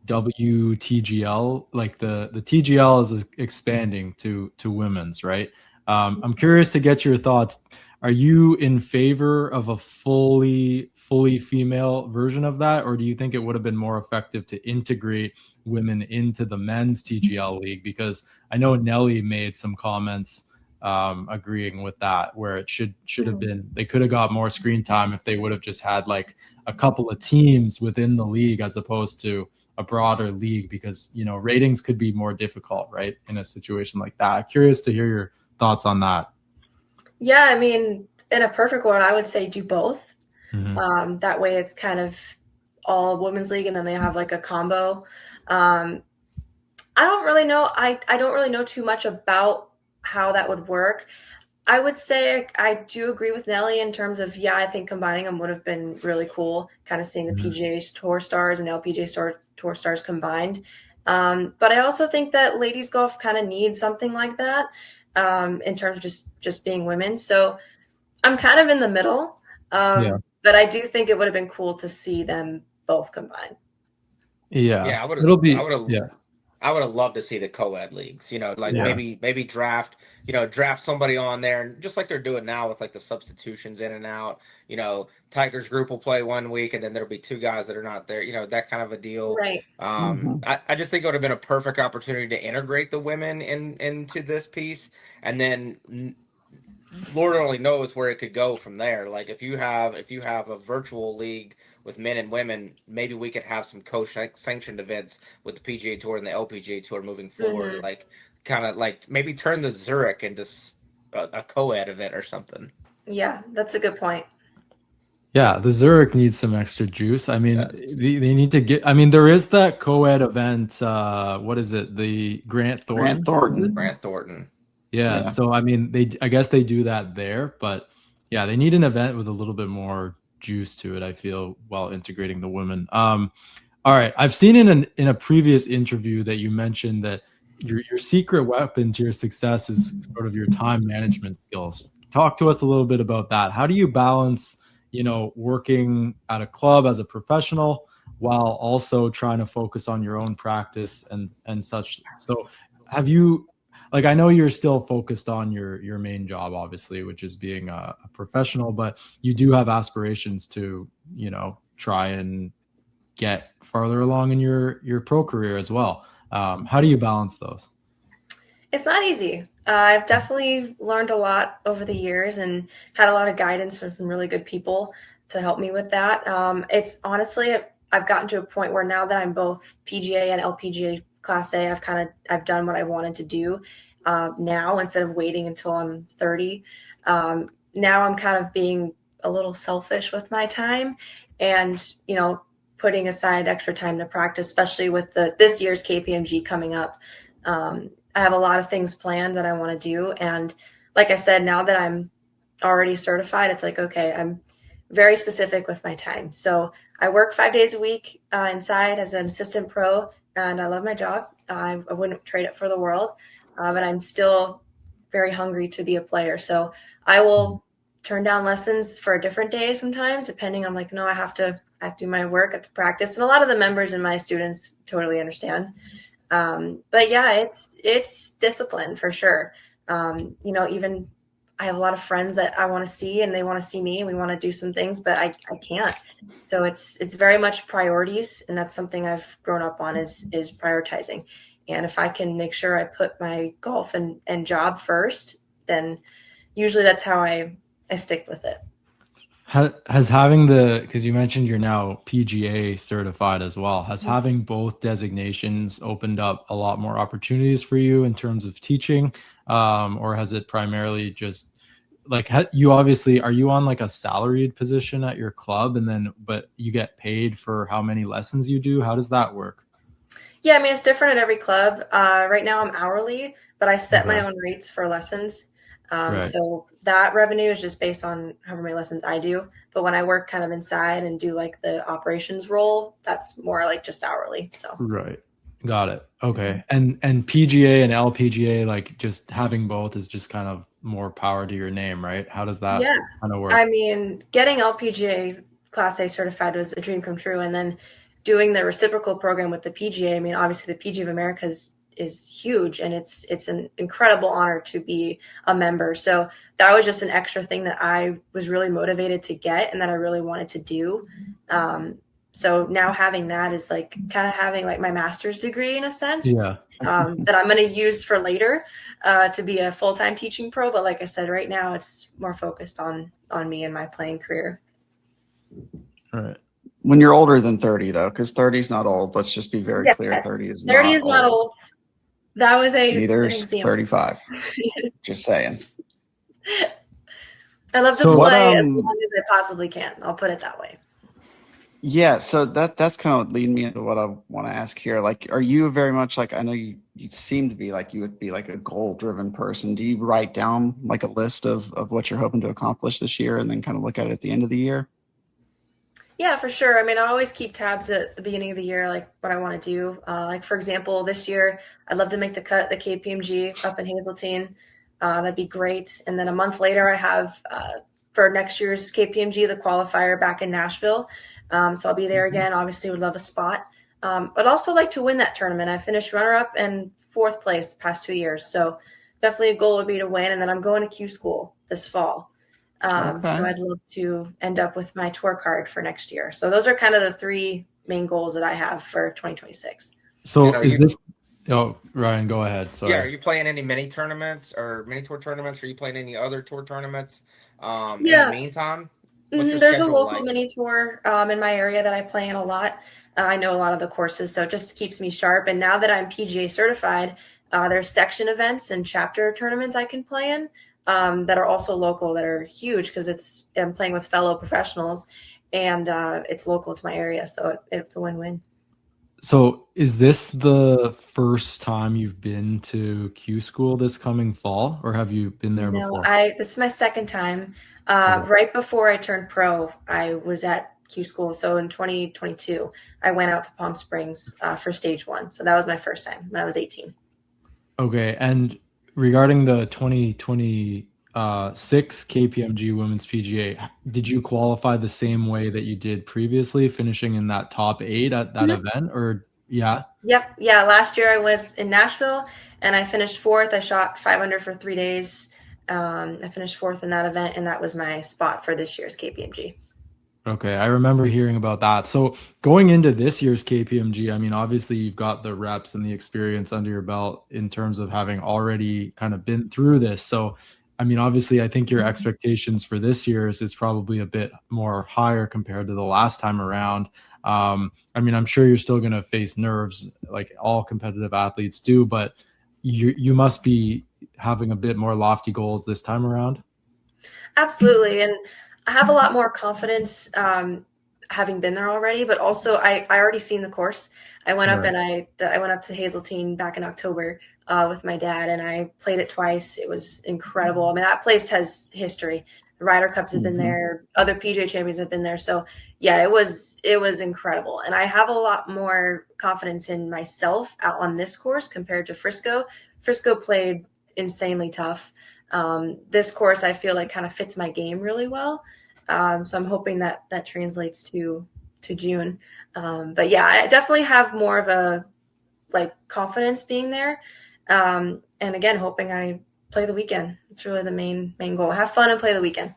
WTGL? Like the TGL is expanding to women's, right? I'm curious to get your thoughts. Are you in favor of a fully female version of that, or do you think it would have been more effective to integrate women into the men's TGL league? Because I know Nelly made some comments agreeing with that, where it should have been, they could have got more screen time if they would have just had like a couple of teams within the league as opposed to a broader league, because ratings could be more difficult, right, in a situation like that. Curious to hear your thoughts on that. Yeah, I mean, in a perfect world, I would say do both. That way it's kind of all women's league, and then they have like a combo. I don't really know. I don't really know too much about how that would work. I would say I do agree with Nelly in terms of, yeah, I think combining them would have been really cool, kind of seeing the PGA Tour stars and LPGA Tour stars combined. But I also think that ladies golf kind of needs something like that in terms of just being women. So I'm kind of in the middle, Yeah. but I do think it would have been cool to see them both combined. Yeah. Yeah, I would have. It'll I be, would have. yeah. I would have loved to see the co-ed leagues. Like Yeah. maybe draft. Draft somebody on there, and just like they're doing now with like the substitutions in and out. Tiger's group will play one week, and then there'll be two guys that are not there. That kind of a deal. Right. I just think it would have been a perfect opportunity to integrate the women into this piece, and then Lord only knows where it could go from there. Like if you have a virtual league with men and women, maybe we could have some co-sanctioned events with the PGA Tour and the LPGA Tour moving forward. Mhm. Like kind of like maybe turn the Zurich into a co-ed event or something. Yeah, that's a good point. Yeah, the Zurich needs some extra juice. I mean, Yes. they need to get. I mean, there is that co-ed event. What is it? The Grant Thornton. Grant Thornton. Grant Thornton. Yeah. Yeah. So I mean, I guess they do that there, but yeah, they need an event with a little bit more juice to it, I feel, while integrating the women. All right, I've seen in a previous interview that you mentioned that your secret weapon to your success is sort of your time management skills. Talk to us a little bit about that. How do you balance, working at a club as a professional while also trying to focus on your own practice and such? So have you, like, I know you're still focused on your main job, obviously, which is being a professional, but you do have aspirations to, try and get farther along in your pro career as well. How do you balance those? It's not easy. I've definitely learned a lot over the years and had a lot of guidance from some really good people to help me with that. It's honestly, I've gotten to a point where now that I'm both PGA and LPGA Class A, I've done what I wanted to do now instead of waiting until I'm 30. Now I'm kind of being a little selfish with my time and, putting aside extra time to practice, especially with this year's KPMG coming up. I have a lot of things planned that I want to do. And like I said, now that I'm already certified, it's like, okay, I'm very specific with my time. So I work 5 days a week inside as an assistant pro, and I love my job. I wouldn't trade it for the world, but I'm still very hungry to be a player. So I will turn down lessons for a different day sometimes, depending on no, I have to do my work, I have to practice. And a lot of the members and my students totally understand. But yeah, it's discipline for sure. Even I have a lot of friends that I want to see and they want to see me and we want to do some things, but I can't. So it's very much priorities. And that's something I've grown up on is prioritizing. And if I can make sure I put my golf and job first, then usually that's how I stick with it. Has having because you mentioned you're now PGA certified as well, has having both designations opened up a lot more opportunities for you in terms of teaching? Or has it primarily just you obviously, are you on a salaried position at your club but you get paid for how many lessons you do? How does that work? Yeah, I mean, it's different at every club. Right now I'm hourly, but I set my Okay. own rates for lessons. Right. So that revenue is just based on however many lessons I do. But when I work kind of inside and do the operations role, that's more just hourly. So Right. Got it. Okay. And PGA and LPGA, just having both is just kind of more power to your name, right? How does that yeah, kind of work? I mean, getting LPGA Class A certified was a dream come true. And then doing the reciprocal program with the PGA, I mean, obviously the PGA of America is huge and it's an incredible honor to be a member. So that was just an extra thing that I was really motivated to get and that I really wanted to do. So now having that is kind of having my master's degree in a sense. Yeah. That I'm going to use for later to be a full-time teaching pro. But like I said, right now it's more focused on me and my playing career. Right. When you're older than 30, though, because 30 is not old. Let's just be very clear. 30 is 30 is not old. That was Neither an is example. 35. Just saying. I love to play as long as I possibly can. I'll put it that way. Yeah, so that's kind of leading me into what I want to ask here. Like, are you very much like, I know you seem to be like you would be like a goal-driven person. Do you write down like a list of what you're hoping to accomplish this year and then kind of look at it at the end of the year? Yeah, for sure. I mean, I always keep tabs at the beginning of the year, like what I want to do. Like for example, this year I'd love to make the cut at the KPMG up in Hazeltine. That'd be great. And then a month later, I have for next year's KPMG the qualifier back in Nashville. So I'll be there Mhm. again. Obviously, would love a spot, but also like to win that tournament. I finished runner up and fourth place the past 2 years, so definitely a goal would be to win. And then I'm going to Q school this fall. So Okay. I'd love to end up with my tour card for next year. So those are kind of the three main goals that I have for 2026. And So are is you this? Oh, Ryan, go ahead. Yeah, are Sorry. you playing any mini tournaments or mini tour tournaments? Are you playing any other tour tournaments in the Yeah, meantime? What's your there's a schedule local like? mini tour in my area that I play in a lot. I know a lot of the courses, so it just keeps me sharp. And now that I'm PGA certified, there's section events and chapter tournaments I can play in that are also local that are huge because I'm playing with fellow professionals and it's local to my area, so it's a win-win. So is this the first time you've been to Q school this coming fall, or have you been there No, before? this is my second time. Okay. Right before I turned pro, I was at Q school. So in 2022, I went out to Palm Springs for stage one. So that was my first time when I was 18. Okay. And regarding the 2026 KPMG Women's PGA, did you qualify the same way that you did previously, finishing in that top 8 at that Mhm. event? Or yeah. Yep. Yeah. Last year I was in Nashville and I finished fourth. I shot 500 for 3 days. I finished fourth in that event, and that was my spot for this year's KPMG. Okay, I remember hearing about that. So going into this year's KPMG, I mean, obviously you've got the reps and the experience under your belt in terms of having already kind of been through this. So, I mean, obviously, I think your expectations for this year's is probably a bit more higher compared to the last time around. I mean, I'm sure you're still going to face nerves like all competitive athletes do, but you must be having a bit more lofty goals this time around. Absolutely. And I have a lot more confidence having been there already, but also I already seen the course. I went up Right. and I went up to Hazeltine back in October with my dad, and I played it twice. It was incredible. I mean, that place has history. The Ryder Cups have been Mhm. there, other PJ champions have been there. So yeah, it was incredible. And I have a lot more confidence in myself out on this course compared to Frisco. Frisco played insanely tough. This course I feel like kind of fits my game really well. So I'm hoping that that translates to June. But yeah, I definitely have more of a like confidence being there. And again, hoping I play the weekend. It's really the main goal. Have fun and play the weekend.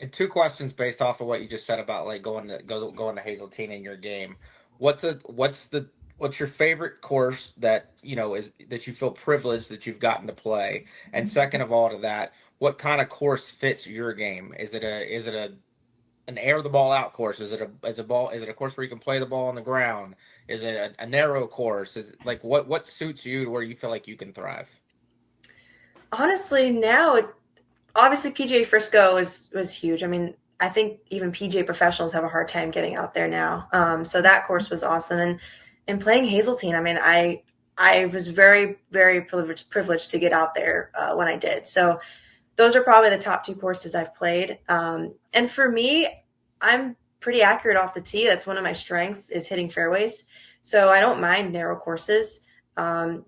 And two questions based off of what you just said about like going to Hazeltine in your game. What's your favorite course that is that you feel privileged that you've gotten to play? And second of all to that, what kind of course fits your game? Is it an air the ball out course? Is it a course where you can play the ball on the ground? Is it a narrow course? Is like what suits you to where you feel like you can thrive? Honestly, now obviously PGA Frisco was huge. I mean, I think even PGA professionals have a hard time getting out there now. So that course was awesome, and playing Hazeltine. I mean, I was very privileged to get out there when I did. So those are probably the top two courses I've played. And for me, I'm pretty accurate off the tee. That's one of my strengths is hitting fairways. So I don't mind narrow courses. Um,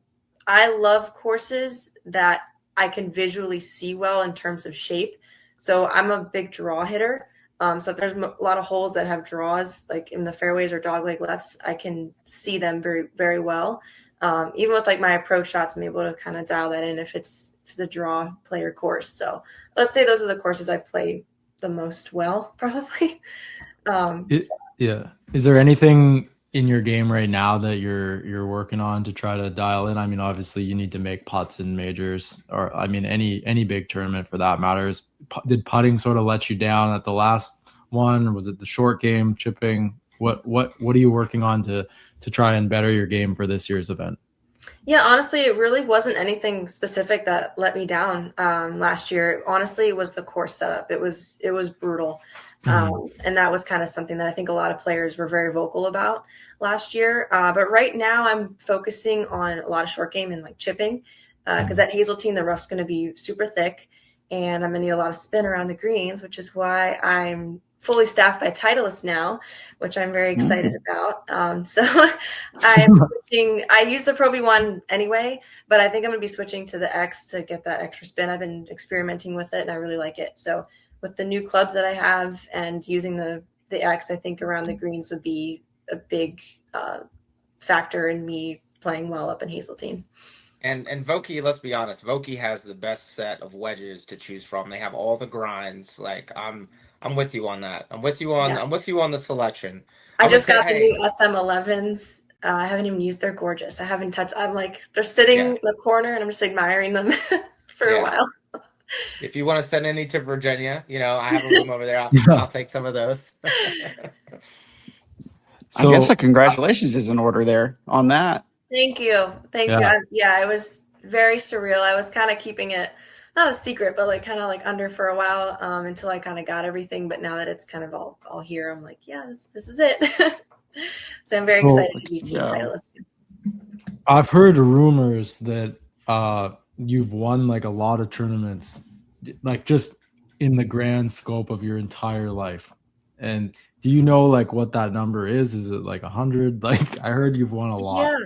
I love courses that I can visually see well in terms of shape. So I'm a big draw hitter. So if there's a lot of holes that have draws, like in the fairways or dogleg lefts, I can see them very well. Even with like my approach shots, I'm able to kind of dial that in if it's a draw player course. So let's say those are the courses I play the most well, probably. Um, It, yeah. Is there anything in your game right now that you're working on to try to dial in? I mean, obviously you need to make putts in majors, or I mean any big tournament for that matters. Did putting sort of let you down at the last one? Or was it the short game, chipping? What are you working on to try and better your game for this year's event? Yeah, honestly, it really wasn't anything specific that let me down last year. Honestly, it was the course setup. It was brutal. And that was kind of something that I think a lot of players were very vocal about last year. But right now I'm focusing on a lot of short game and like chipping because at Hazeltine, the rough's going to be super thick and I'm going to need a lot of spin around the greens, which is why I'm fully staffed by Titleist now, which I'm very excited about. So I am switching. I use the Pro V1 anyway, but I think I'm going to be switching to the X to get that extra spin. I've been experimenting with it and I really like it. So with the new clubs that I have and using the X, I think around the greens would be a big factor in me playing well up in Hazeltine. And Vokey, let's be honest, Vokey has the best set of wedges to choose from. They have all the grinds. Like I'm with you on that. I'm with you on the selection. I just got the new SM11s. I haven't even used. They're gorgeous. I haven't touched. I'm like they're sitting in the corner, and I'm just admiring them for a while. If you want to send any to Virginia, I have a room over there. I'll take some of those. So, I guess a congratulations is in order there on that. Thank you. It was very surreal. I was kind of keeping it not a secret, but like kind of like under for a while until I kind of got everything. But now that it's kind of all here, I'm like, yeah, this is it. So I'm very excited to be team Titleist. I've heard rumors that you've won like a lot of tournaments, like just in the grand scope of your entire life. And do you know like what that number is? Is it like 100? Like I heard you've won a lot. Yeah.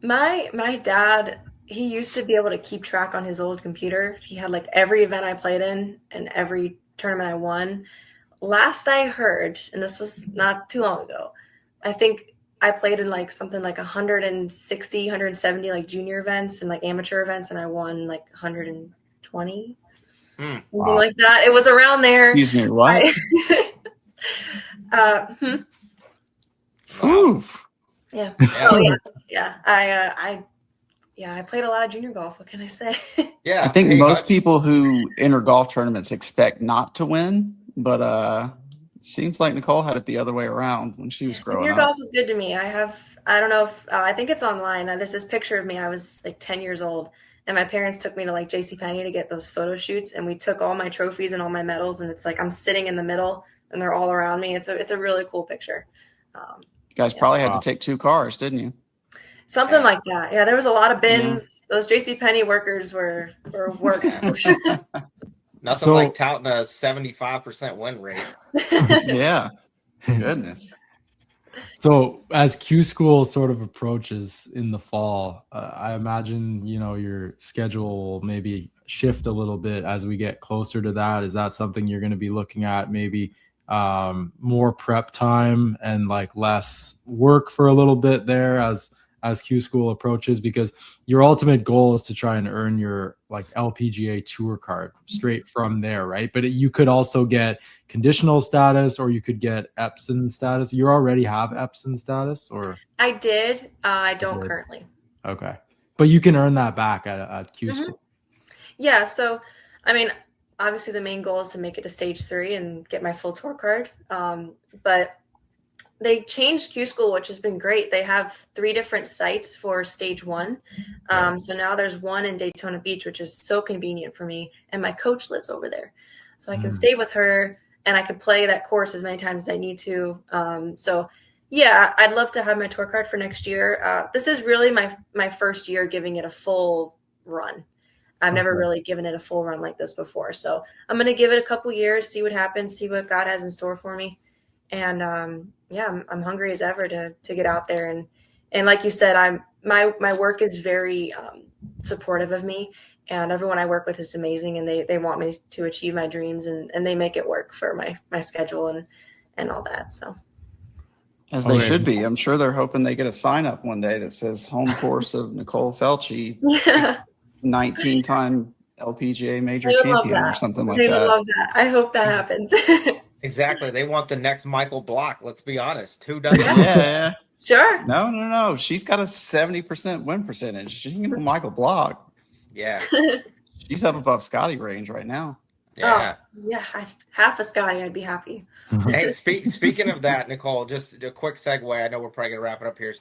My dad, he used to be able to keep track on his old computer. He had like every event I played in and every tournament I won. Last I heard, and this was not too long ago, I think I played in like something like 160, 170 like junior events and like amateur events, and I won like 120, something like that. It was around there. Excuse me, what? Yeah. Oh yeah. I played a lot of junior golf. What can I say? Yeah. I think most people who enter golf tournaments expect not to win, but it seems like Nicole had it the other way around when she was growing up. Junior golf is good to me. I don't know if I think it's online. There's this picture of me. I was like 10 years old, and my parents took me to like JCPenney to get those photo shoots, and we took all my trophies and all my medals, and it's like I'm sitting in the middle, and they're all around me. It's a really cool picture. You guys probably had to take 2 cars, didn't you? Something like that. Yeah, there was a lot of bins. Yeah. Those JCPenney workers were worked. Nothing like touting a 75% win rate. Yeah. Goodness. So as Q School sort of approaches in the fall, I imagine, your schedule will maybe shift a little bit as we get closer to that. Is that something you're going to be looking at, maybe more prep time and like less work for a little bit there as Q School approaches? Because your ultimate goal is to try and earn your like LPGA tour card straight from there, right? But you could also get conditional status, or you could get Epson status. You already have Epson status, or? I did. I don't currently. Okay. But you can earn that back at Q School. Yeah. So, I mean, obviously the main goal is to make it to stage 3 and get my full tour card. But they changed Q School, which has been great. They have 3 different sites for stage 1. So now there's one in Daytona Beach, which is so convenient for me. And my coach lives over there. So I can stay with her and I can play that course as many times as I need to. So yeah, I'd love to have my tour card for next year. This is really my first year giving it a full run. I've never really given it a full run like this before. So I'm going to give it a couple years, see what happens, see what God has in store for me. And I'm hungry as ever to get out there. And like you said, my work is very supportive of me, and everyone I work with is amazing, and they want me to achieve my dreams, and they make it work for my schedule and all that. So as they should be. I'm sure they're hoping they get a sign up one day that says home course of Nicole Felce, 19-time LPGA major champion or something like that. They would love that. I hope that happens. Exactly. They want the next Michael Block. Let's be honest. Who doesn't? Yeah. Sure. No. She's got a 70% win percentage. She can go Michael Block. Yeah. She's up above Scotty range right now. Yeah. Oh, yeah. Half a Scotty, I'd be happy. Hey, speaking of that, Nicole, just a quick segue. I know we're probably going to wrap it up here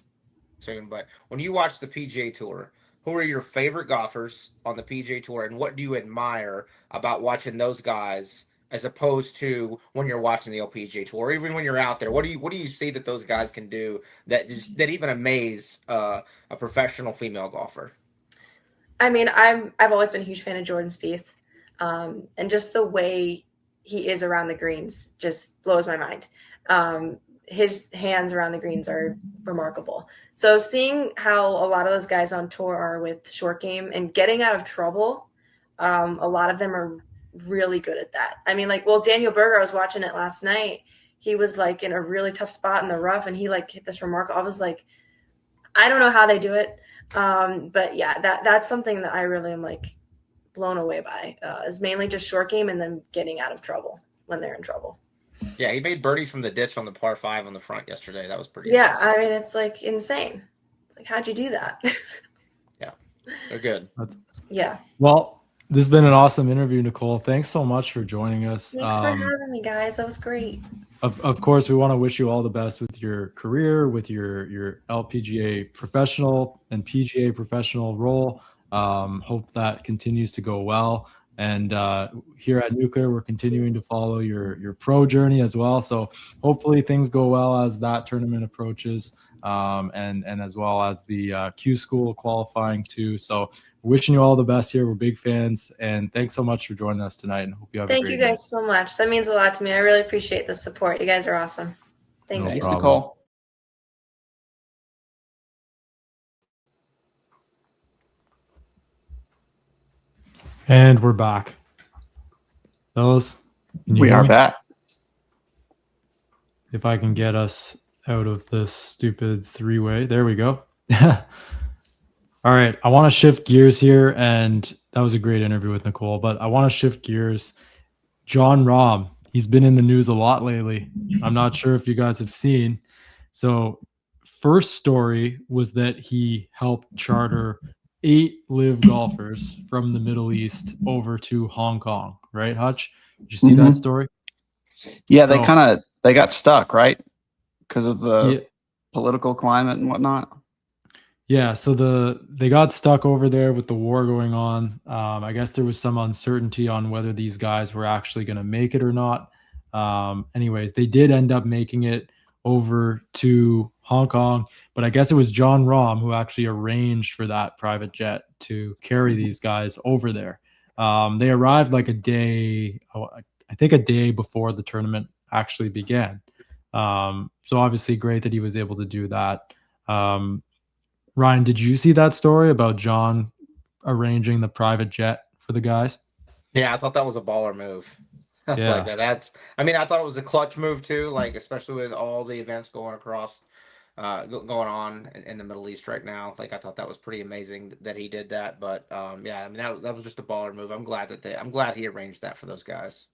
soon, but when you watch the PGA Tour, who are your favorite golfers on the PGA Tour, and what do you admire about watching those guys as opposed to when you're watching the LPGA Tour, or even when you're out there? What do you see that those guys can do that even amaze a professional female golfer? I mean, I've always been a huge fan of Jordan Spieth, and just the way he is around the greens just blows my mind. His hands around the greens are remarkable. So seeing how a lot of those guys on tour are with short game and getting out of trouble, a lot of them are really good at that. I mean, like, well, Daniel Berger, I was watching it last night. He was like in a really tough spot in the rough, and he like hit this remarkable. I was like, I don't know how they do it, but yeah, that's something that I really am like blown away by. Is mainly just short game and then getting out of trouble when they're in trouble. Yeah, he made birdies from the ditch on the par 5 on the front yesterday. That was pretty Yeah, impressive. I mean, it's like insane. Like, how'd you do that? Yeah, they're good. Yeah. Well, this has been an awesome interview, Nicole. Thanks so much for joining us. Thanks for having me, guys. That was great. Of course, we want to wish you all the best with your career, with your LPGA professional and PGA professional role. Hope that continues to go well. And here at Nuclear, we're continuing to follow your pro journey as well. So hopefully things go well as that tournament approaches, and as well as the Q School qualifying too. So wishing you all the best here. We're big fans, and thanks so much for joining us tonight. And hope you have. Thank a great you guys so much. That means a lot to me. I really appreciate the support. You guys are awesome. Thank you. Thanks, problem. Nicole. And we're back. Fellas, can you We hear are me? back. If I can get us out of this stupid three-way. There we go. All right. I want to shift gears here, and that was a great interview with Nicole, but I want to shift gears. Jon Rahm, he's been in the news a lot lately. I'm not sure if you guys have seen. So first story was that he helped charter 8 live golfers from the Middle East over to Hong Kong, right, Hutch? Did you see that Mhm. story? Yeah, So- they got stuck, right? Because of the Yeah. political climate and whatnot. Yeah, so they got stuck over there with the war going on. I guess there was some uncertainty on whether these guys were actually going to make it or not. Anyways, they did end up making it over to Hong Kong, but I guess it was Jon Rahm who actually arranged for that private jet to carry these guys over there. They arrived like I think a day before the tournament actually began. So obviously great that he was able to do that. Ryan, did you see that story about John arranging the private jet for the guys? Yeah, I thought that was a baller move. I was like, I mean, I thought it was a clutch move too, like especially with all the events going across, going on in the Middle East right now. Like, I thought that was pretty amazing that he did that. But yeah, I mean, that was just a baller move. I'm glad he arranged that for those guys.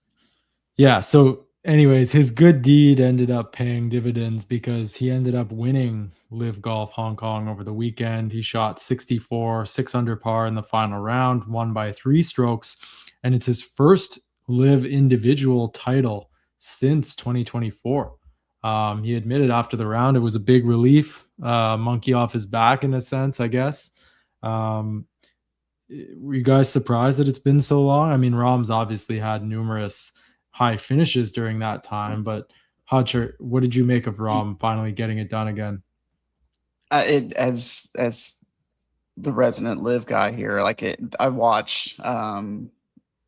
Yeah. So, anyways, his good deed ended up paying dividends because he ended up winning Live Golf Hong Kong over the weekend. He shot 64, 6 under par in the final round, won by 3 strokes, and it's his first Live individual title since 2024. He admitted after the round it was a big relief, monkey off his back in a sense, I guess. Were you guys surprised that it's been so long? I mean, Rahm's obviously had numerous high finishes during that time, but Hutcher, what did you make of Rahm finally getting it done again? It as the resident live guy here, like I watch.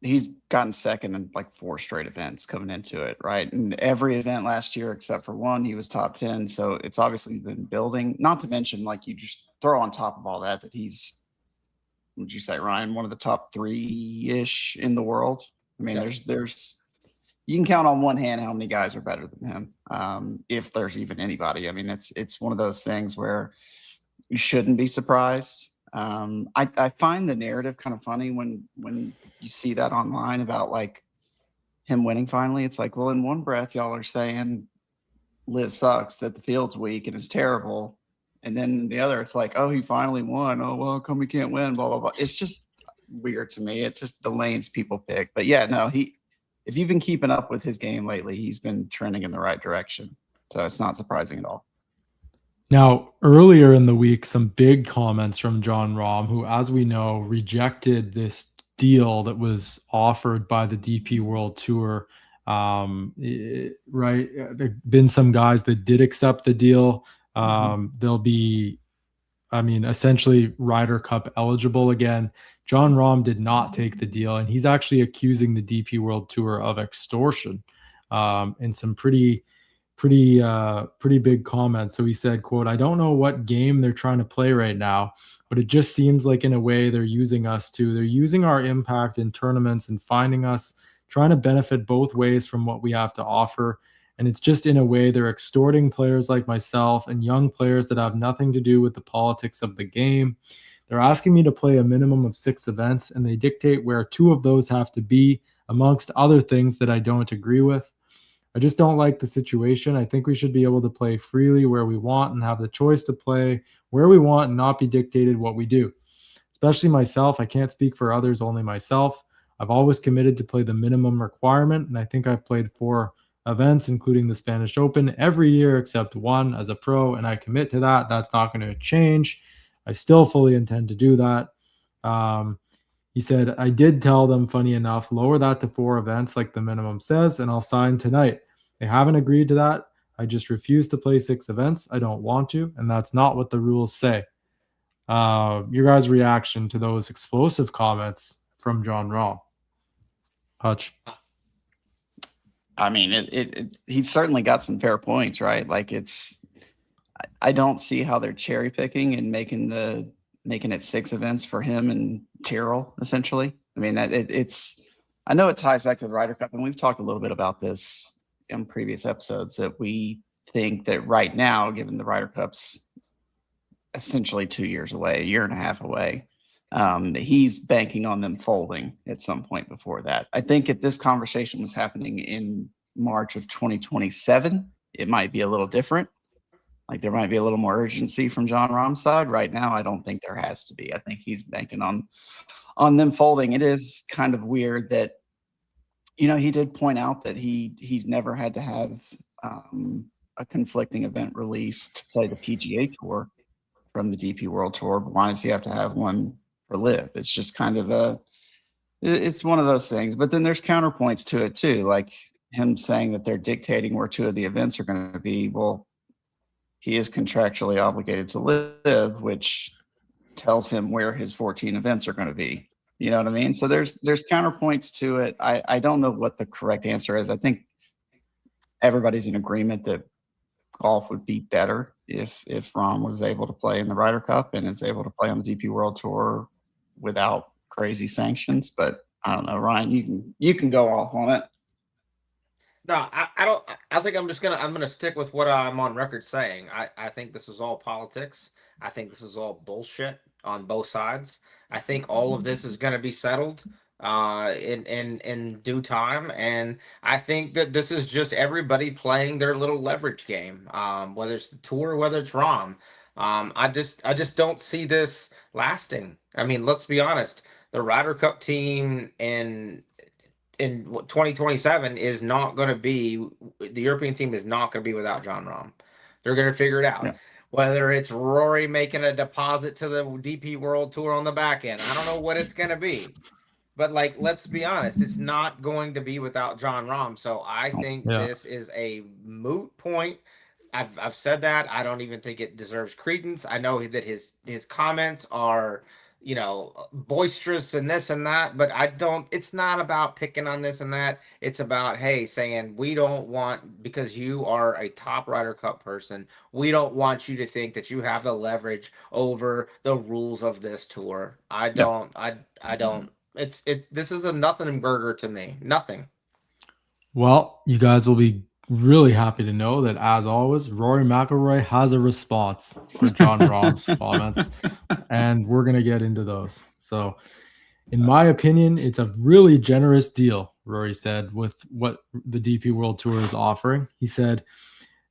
He's gotten second in like 4 straight events coming into it, right? And every event last year except for one, he was top 10. So it's obviously been building. Not to mention, like, you just throw on top of all that he's, would you say, Ryan, one of the top 3-ish in the world? I mean, Yeah. there's you can count on one hand how many guys are better than him, if there's even anybody. I mean, it's one of those things where you shouldn't be surprised. I find the narrative kind of funny when you see that online about like him winning finally. It's like, well, in one breath, y'all are saying Liv sucks, that the field's weak and is terrible, and then the other, it's like, oh, he finally won. Oh, well, how come he can't win? Blah blah blah. It's just weird to me. It's just the lanes people pick. But yeah, no, if you've been keeping up with his game lately, he's been trending in the right direction. So it's not surprising at all. Now, earlier in the week, some big comments from Jon Rahm, who, as we know, rejected this deal that was offered by the DP World Tour. Right, there've been some guys that did accept the deal. They'll be, I mean, essentially Ryder Cup eligible again. John Rahm did not take the deal, and he's actually accusing the DP World Tour of extortion, in some pretty big comments. So he said, quote, "I don't know what game they're trying to play right now, but it just seems like in a way they're using us too. They're using our impact in tournaments and finding us, trying to benefit both ways from what we have to offer. And it's just in a way they're extorting players like myself and young players that have nothing to do with the politics of the game. They're asking me to play a minimum of 6 events, and they dictate where 2 of those have to be, amongst other things that I don't agree with. I just don't like the situation. I think we should be able to play freely where we want and have the choice to play where we want and not be dictated what we do. Especially myself. I can't speak for others, only myself. I've always committed to play the minimum requirement, and I think I've played 4 events, including the Spanish Open, every year except one as a pro, and I commit to that. That's not going to change. I still fully intend to do that." He said, "I did tell them, funny enough, lower that to 4 events like the minimum says, and I'll sign tonight. They haven't agreed to that. I just refuse to play 6 events. I don't want to, and that's not what the rules say." Your guys' reaction to those explosive comments from John Rahm? Hutch. I mean, he's certainly got some fair points, right? Like I don't see how they're cherry picking and making it 6 events for him and Tyrrell, essentially. I mean, I know it ties back to the Ryder Cup, and we've talked a little bit about this in previous episodes, that we think that right now, given the Ryder Cup's essentially 2 years away, a year and a half away, he's banking on them folding at some point before that. I think if this conversation was happening in March of 2027, it might be a little different. Like there might be a little more urgency from John Rahm's side. Right now, I don't think there has to be. I think he's banking on them folding. It is kind of weird that, he did point out that he's never had to have a conflicting event released to play the PGA Tour from the DP World Tour. But why does he have to have one for Live? It's just kind of it's one of those things. But then there's counterpoints to it too, like him saying that they're dictating where 2 of the events are going to be. Well, he is contractually obligated to Live, which tells him where his 14 events are going to be. You know what I mean? So there's counterpoints to it. I don't know what the correct answer is. I think everybody's in agreement that golf would be better if Rahm was able to play in the Ryder Cup and is able to play on the DP World Tour without crazy sanctions. But I don't know, Ryan, you can go off on it. No, I don't. I think I'm gonna stick with what I'm on record saying. I think this is all politics. I think this is all bullshit on both sides. I think all of this is gonna be settled in due time, and I think that this is just everybody playing their little leverage game. Whether it's the tour, whether it's Rahm. I just don't see this lasting. I mean, let's be honest. The Ryder Cup team in 2027 is not going to be, the European team is not going to be without John Rahm. They're going to figure it out. Yeah. Whether it's Rory making a deposit to the DP World Tour on the back end, I don't know what it's going to be. But like, let's be honest, it's not going to be without John Rahm. So I think this is a moot point. I've said that. I don't even think it deserves credence. I know that his comments are, boisterous and this and that, but it's not about picking on this and that. It's about, hey, saying we don't want, because you are a top Ryder Cup person, we don't want you to think that you have the leverage over the rules of this tour. I don't, this is a nothing burger to me. Nothing. Well, you guys will be really happy to know that, as always, Rory McIlroy has a response for John Rahm's comments, and we're going to get into those. So, in my opinion, it's a really generous deal, Rory said, with what the DP World Tour is offering. He said,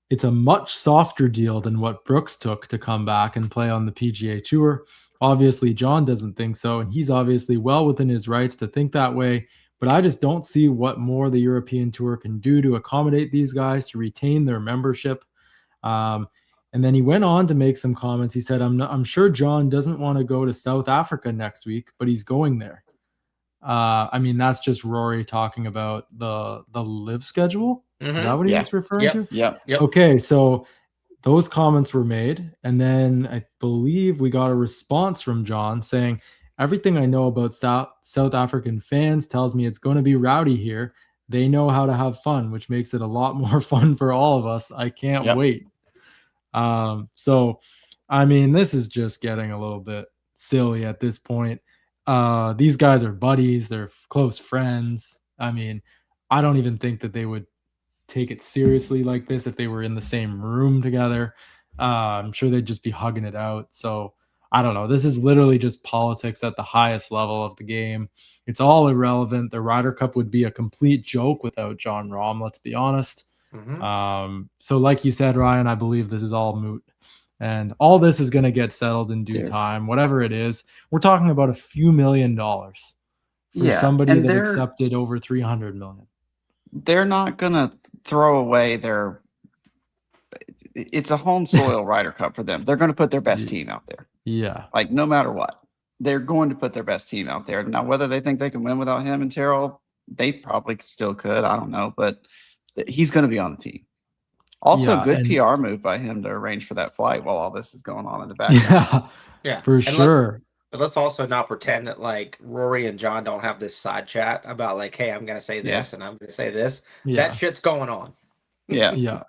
"It's a much softer deal than what Brooks took to come back and play on the PGA Tour. Obviously, John doesn't think so, and he's obviously well within his rights to think that way. But I just don't see what more the European Tour can do to accommodate these guys to retain their membership." And then he went on to make some comments. He said, I'm sure John doesn't want to go to South Africa next week, but he's going there. I mean, that's just Rory talking about the live schedule. Is that what he Yeah. was referring to? Yep. Yep. Okay, so those comments were made, and then I believe we got a response from John saying, "Everything I know about South African fans tells me it's going to be rowdy here. They know how to have fun, which makes it a lot more fun for all of us. I can't Yep. wait." So, I mean, this is just getting a little bit silly at this point. These guys are buddies, they're close friends. I mean, I don't even think that they would take it seriously like this if they were in the same room together. I'm sure they'd just be hugging it out. So I don't know. This is literally just politics at the highest level of the game. It's all irrelevant. The Ryder Cup would be a complete joke without John Rahm, let's be honest. So like you said, Ryan, I believe this is all moot. And all this is going to get settled in due time, whatever it is. We're talking about a few $1 million for somebody and that accepted over 300 million. They're not going to throw away their. It's a home soil Ryder Cup for them. They're going to put their best team out there. Yeah. Like, no matter what, they're going to put their best team out there. Now, whether they think they can win without him and Terrell, they probably still could. I don't know, but he's going to be on the team. Also, good PR move by him to arrange for that flight while all this is going on in the background. Yeah, for sure. But let's also not pretend that like Rory and John don't have this side chat about like, hey, I'm gonna say this and I'm gonna say this. Yeah. That shit's going on. Yeah.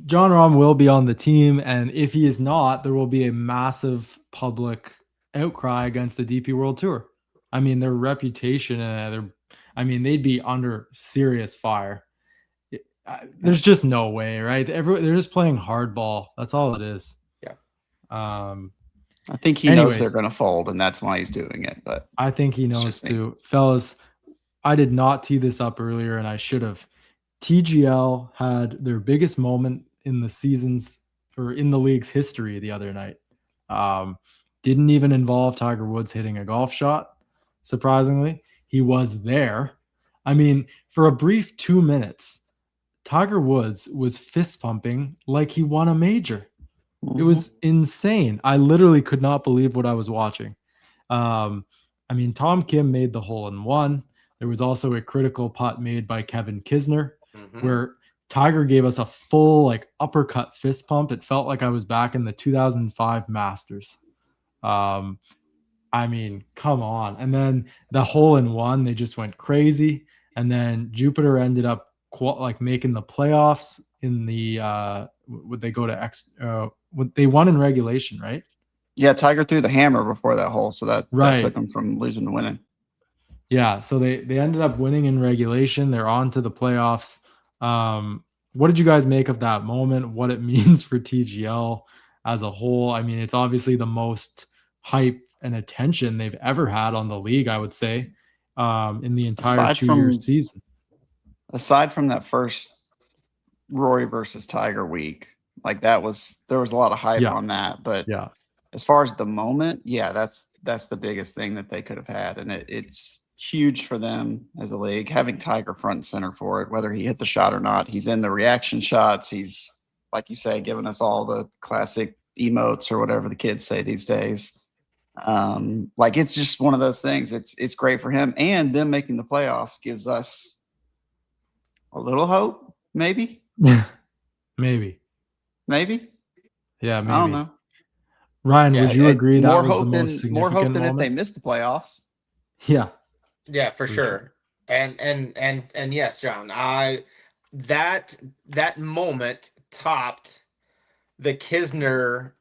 John Rahm will be on the team, and if he is not, there will be a massive public outcry against the DP World Tour. I mean, their reputation and they'd be under serious fire. There's just no way, right? They're just playing hardball. That's all it is. Yeah. I think he knows they're going to fold, and that's why he's doing it. But I think he knows too. Fellas, I did not tee this up earlier, and I should have. TGL had their biggest moment in the season's or in the league's history the other night. Didn't even involve Tiger Woods hitting a golf shot. Surprisingly, he was there. I mean, for a brief 2 minutes, Tiger Woods was fist pumping like he won a major. It was insane. I literally could not believe what I was watching. I mean, Tom Kim made the hole in one. There was also a critical putt made by Kevin Kisner, where Tiger gave us a full like uppercut fist pump. It felt like I was back in the 2005 Masters. I mean, come on. And then the hole in one, they just went crazy. And then Jupiter ended up making the playoffs in the would they go to they won in regulation, right? Yeah, Tiger threw the hammer before that hole, so that took him from losing to winning. Yeah, so they ended up winning in regulation. They're on to the playoffs. What did you guys make of that moment? What it means for TGL as a whole? I mean, it's obviously the most hype and attention they've ever had on the league, I would say, in the entire 2-year season. Aside from that first Rory versus Tiger week, like there was a lot of hype on that. But as far as the moment, that's the biggest thing that they could have had, and it's huge for them as a league, having Tiger front and center for it, whether he hit the shot or not. He's in the reaction shots. He's, like you say, giving us all the classic emotes or whatever the kids say these days. Like, it's just one of those things. It's great for him, and them making the playoffs gives us a little hope, maybe. Maybe. Yeah, maybe. I don't know. Ryan, would you agree that was the most significant more hope than moment? if they missed the playoffs? Yeah, for sure. And yes, John, that moment topped the Kisner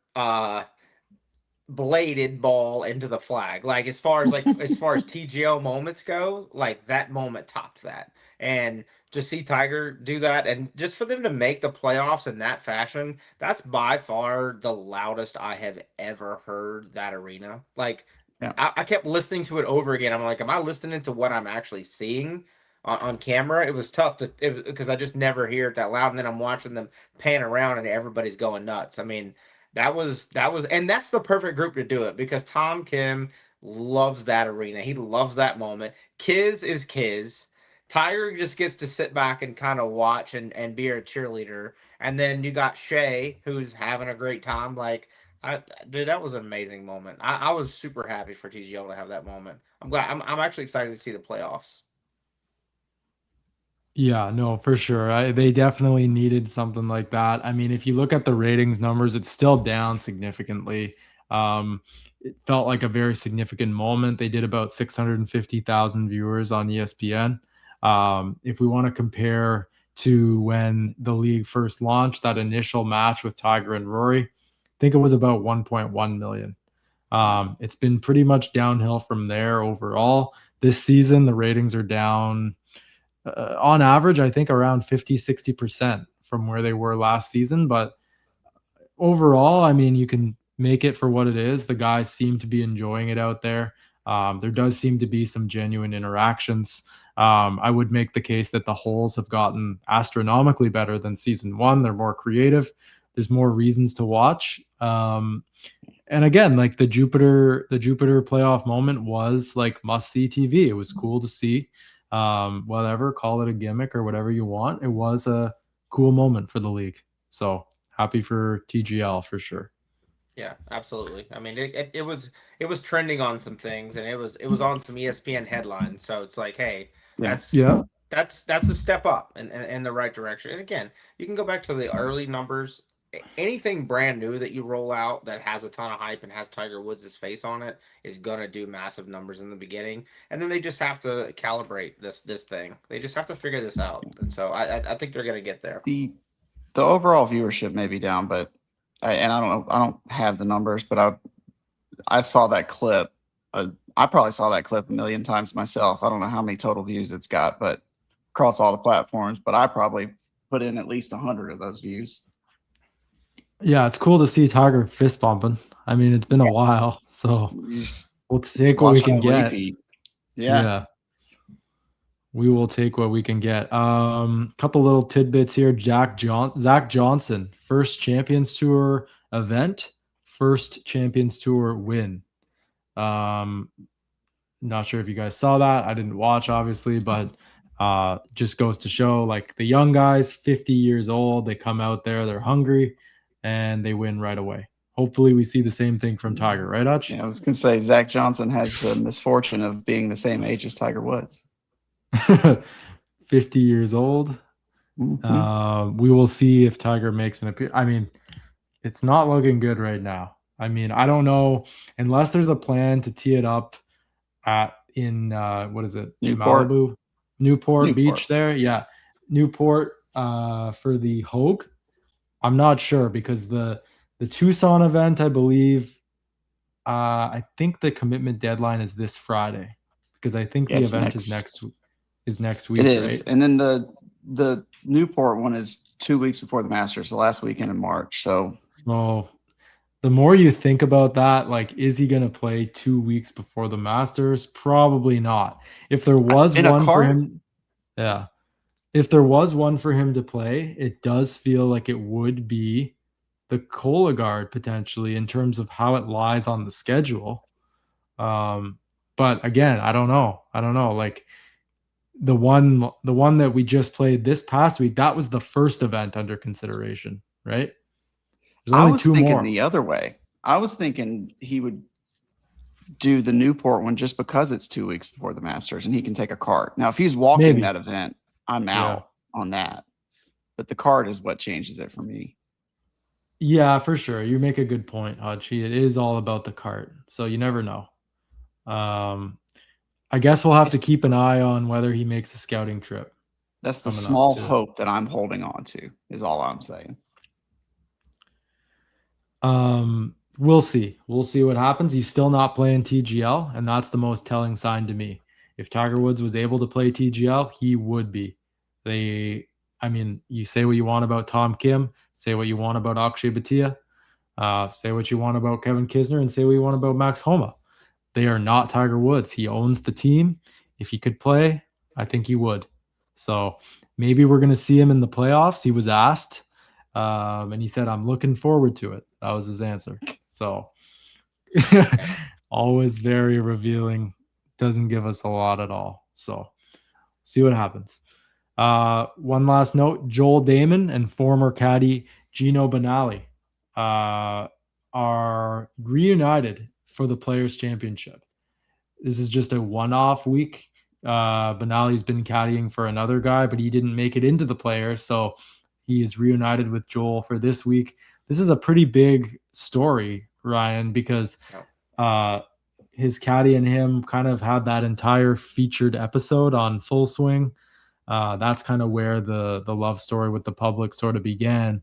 bladed ball into the flag. Like, as far as TGL moments go, like, that moment topped that. And just see Tiger do that, and just for them to make the playoffs in that fashion, that's by far the loudest I have ever heard that arena. Like, I kept listening to it over again. I'm like, am I listening to what I'm actually seeing on camera? It was tough because I just never hear it that loud. And then I'm watching them pan around and everybody's going nuts. I mean, that was, and that's the perfect group to do it, because Tom Kim loves that arena. He loves that moment. Kiz is Kiz. Tiger just gets to sit back and kind of watch and be a cheerleader. And then you got Shay, who's having a great time. Like, Dude, that was an amazing moment. I was super happy for TGL to have that moment. I'm glad. I'm actually excited to see the playoffs. Yeah, no, for sure. They definitely needed something like that. I mean, if you look at the ratings numbers, it's still down significantly. It felt like a very significant moment. They did about 650,000 viewers on ESPN. If we want to compare to when the league first launched, that initial match with Tiger and Rory, I think it was about 1.1 million. It's been pretty much downhill from there overall. This season, the ratings are down on average, I think around 50-60% from where they were last season. But overall, I mean, you can make it for what it is. The guys seem to be enjoying it out there. There does seem to be some genuine interactions. I would make the case that the holes have gotten astronomically better than season one. They're more creative. There's more reasons to watch. And again, like the Jupiter playoff moment was like must see TV. It was cool to see. Whatever, call it a gimmick or whatever you want. It was a cool moment for the league. So happy for TGL for sure. Yeah, absolutely. I mean, it was trending on some things, and it was on some ESPN headlines. So it's like, hey, that's that's a step up in the right direction. And again, you can go back to the early numbers. Anything brand new that you roll out that has a ton of hype and has Tiger Woods' face on it is gonna do massive numbers in the beginning, and then they just have to calibrate this thing. They just have to figure this out, and so I think they're gonna get there. The overall viewership may be down, but I don't know. I don't have the numbers, but I saw that clip. I probably saw that clip a million times myself. I don't know how many total views it's got, but across all the platforms. But I probably put in at least 100 of those views. Yeah, it's cool to see Tiger fist bumping. I mean, it's been a while, so we'll take what we can get. Repeat. Yeah. We will take what we can get. Couple little tidbits here. Zach Johnson, first Champions Tour event, first Champions Tour win. Not sure if you guys saw that. I didn't watch, obviously, but just goes to show, like, the young guys, 50 years old, they come out there, they're hungry, and they win right away. Hopefully we see the same thing from Tiger, right, Hutch? Yeah, I was going to say Zach Johnson has the misfortune of being the same age as Tiger Woods. 50 years old. Mm-hmm. We will see if Tiger makes an appearance. I mean, it's not looking good right now. I mean, I don't know, unless there's a plan to tee it up in what is it? Newport. Malibu, Newport Beach there. Yeah. Newport for the Hogue. I'm not sure, because the Tucson event, I believe, I think the commitment deadline is this Friday, because I think the event is next week. It is. Right? And then the Newport one is 2 weeks before the Masters, the last weekend in March. So the more you think about that, like, is he going to play 2 weeks before the Masters? Probably not. If there was one for him, yeah. If there was one for him to play, it does feel like it would be the Cologuard potentially, in terms of how it lies on the schedule. But again, I don't know. Like, the one that we just played this past week, that was the first event under consideration, right? I was thinking the other way. I was thinking he would do the Newport one just because it's 2 weeks before the Masters and he can take a cart. Now, if he's walking that event, I'm out on that. But the cart is what changes it for me. Yeah, for sure. You make a good point, Hachi. It is all about the cart. So you never know. I guess we'll have to keep an eye on whether he makes a scouting trip. That's the small hope that I'm holding on to, is all I'm saying. We'll see. We'll see what happens. He's still not playing TGL, and that's the most telling sign to me. If Tiger Woods was able to play TGL, he would be. I mean, you say what you want about Tom Kim, say what you want about Akshay Bhatia, say what you want about Kevin Kisner, and say what you want about Max Homa. They are not Tiger Woods. He owns the team. If he could play, I think he would. So maybe we're going to see him in the playoffs. He was asked, and he said, I'm looking forward to it. That was his answer. So always very revealing. Doesn't give us a lot at all. So see what happens. One last note, Joel Damon and former caddy Gino Benali are reunited for the Players Championship. This is just a one-off week. Benali's been caddying for another guy, but he didn't make it into the Players, so he is reunited with Joel for this week. This is a pretty big story, Ryan, because his caddy and him kind of had that entire featured episode on Full Swing. That's kind of where the love story with the public sort of began.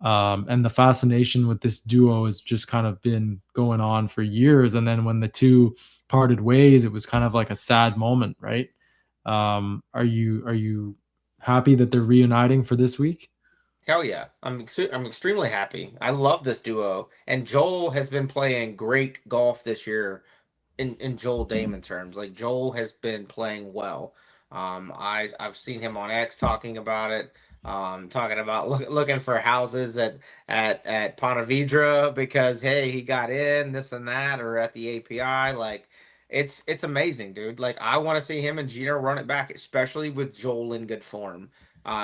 And the fascination with this duo has just kind of been going on for years. And then when the two parted ways, it was kind of like a sad moment, right? Are you happy that they're reuniting for this week? Hell yeah. I'm extremely happy. I love this duo. And Joel has been playing great golf this year in Joel Damon terms. Like Joel has been playing well. I've seen him on X talking about it. Talking about looking for houses at Ponte Vedra because hey, he got in this and that, or at the API. Like it's amazing, dude. Like I want to see him and Gino run it back, especially with Joel in good form.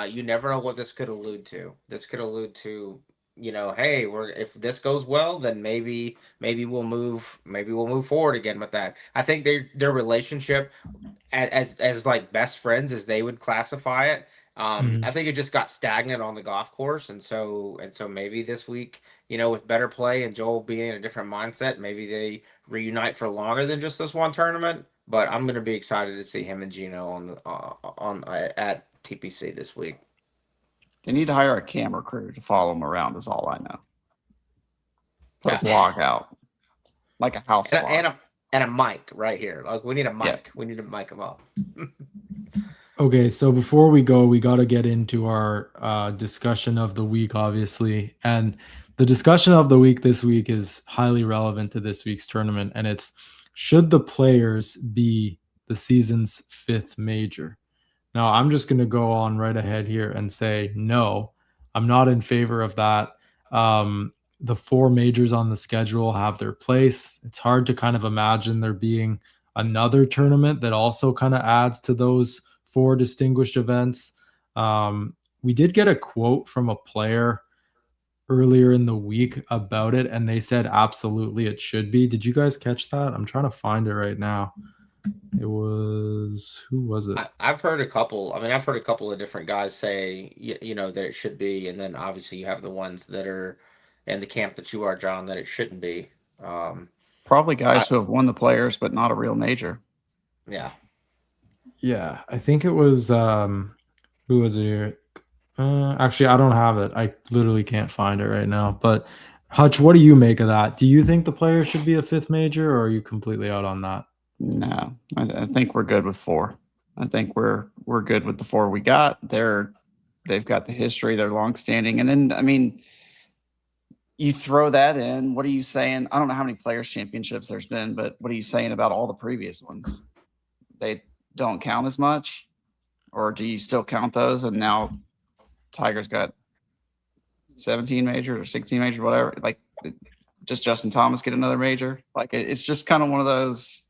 You never know what this could allude to. This could allude to, hey, if this goes well, then maybe we'll move forward again with that. I think their relationship as like best friends as they would classify it. I think it just got stagnant on the golf course, and so maybe this week, with better play and Joel being in a different mindset, maybe they reunite for longer than just this one tournament. But I'm gonna be excited to see him and Gino on at TPC this week. They need to hire a camera crew to follow him around. Is all I know. Put a vlog out, like a house vlog. And a mic right here. Like we need a mic. Yeah. We need to mic him up. Okay, so before we go, we got to get into our discussion of the week, obviously. And the discussion of the week this week is highly relevant to this week's tournament. And it's, should the Players be the season's 5th major? Now, I'm just going to go on right ahead here and say, no, I'm not in favor of that. The 4 majors on the schedule have their place. It's hard to kind of imagine there being another tournament that also kind of adds to those 4 distinguished events. We did get a quote from a player earlier in the week about it, and they said absolutely it should be. Did you guys catch that? I'm trying to find it right now. It was, who was it? I've heard a couple. I mean, I've heard a couple of different guys say, that it should be, and then obviously you have the ones that are in the camp that you are, John, that it shouldn't be. Probably guys who have won the Players, but not a real major. Yeah. Yeah, I think it was, who was it here? Actually, I don't have it. I literally can't find it right now. But Hutch, what do you make of that? Do you think the Players should be a 5th major, or are you completely out on that? No, I think we're good with 4. I think we're good with the 4 we got. They've got the history. They're longstanding. And then, I mean, you throw that in. What are you saying? I don't know how many Players Championships there's been, but what are you saying about all the previous ones? They don't count as much, or do you still count those? And now Tiger's got 17 majors or 16 majors, whatever. Like, just Justin Thomas get another major? Like, it's just kind of one of those.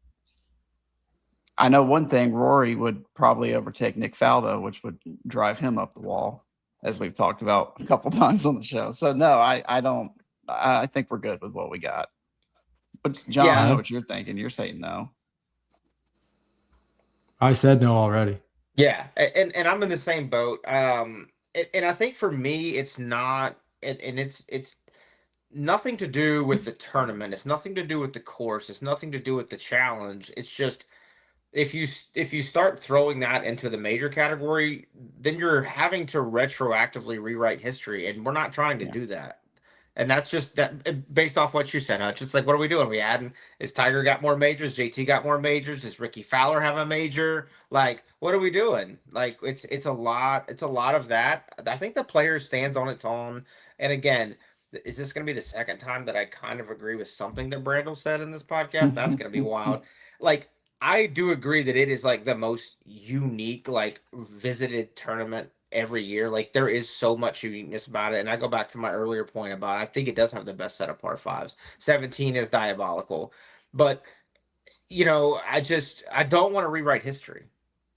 I know one thing, Rory would probably overtake Nick Faldo, which would drive him up the wall, as we've talked about a couple times on the show. So no, I don't. I think we're good with what we got. But John, I know what you're thinking. You're saying no. I said no already. Yeah, and I'm in the same boat. And I think for me, it's not, and it's nothing to do with the tournament. It's nothing to do with the course. It's nothing to do with the challenge. It's just if you start throwing that into the major category, then you're having to retroactively rewrite history, and we're not trying to do that. And that's just that based off what you said, Hutch. It's like, what are we doing? We adding? Is Tiger got more majors? JT got more majors? Does Ricky Fowler have a major? Like, what are we doing? Like, it's a lot. It's a lot of that. I think the Players stands on its own. And again, is this going to be the second time that I kind of agree with something that Brandel said in this podcast? That's going to be wild. Like, I do agree that it is like the most unique, like visited tournament every year. Like there is so much uniqueness about it. And I go back to my earlier point about, I think it does have the best set of par 5s. 17 is diabolical, but I don't want to rewrite history.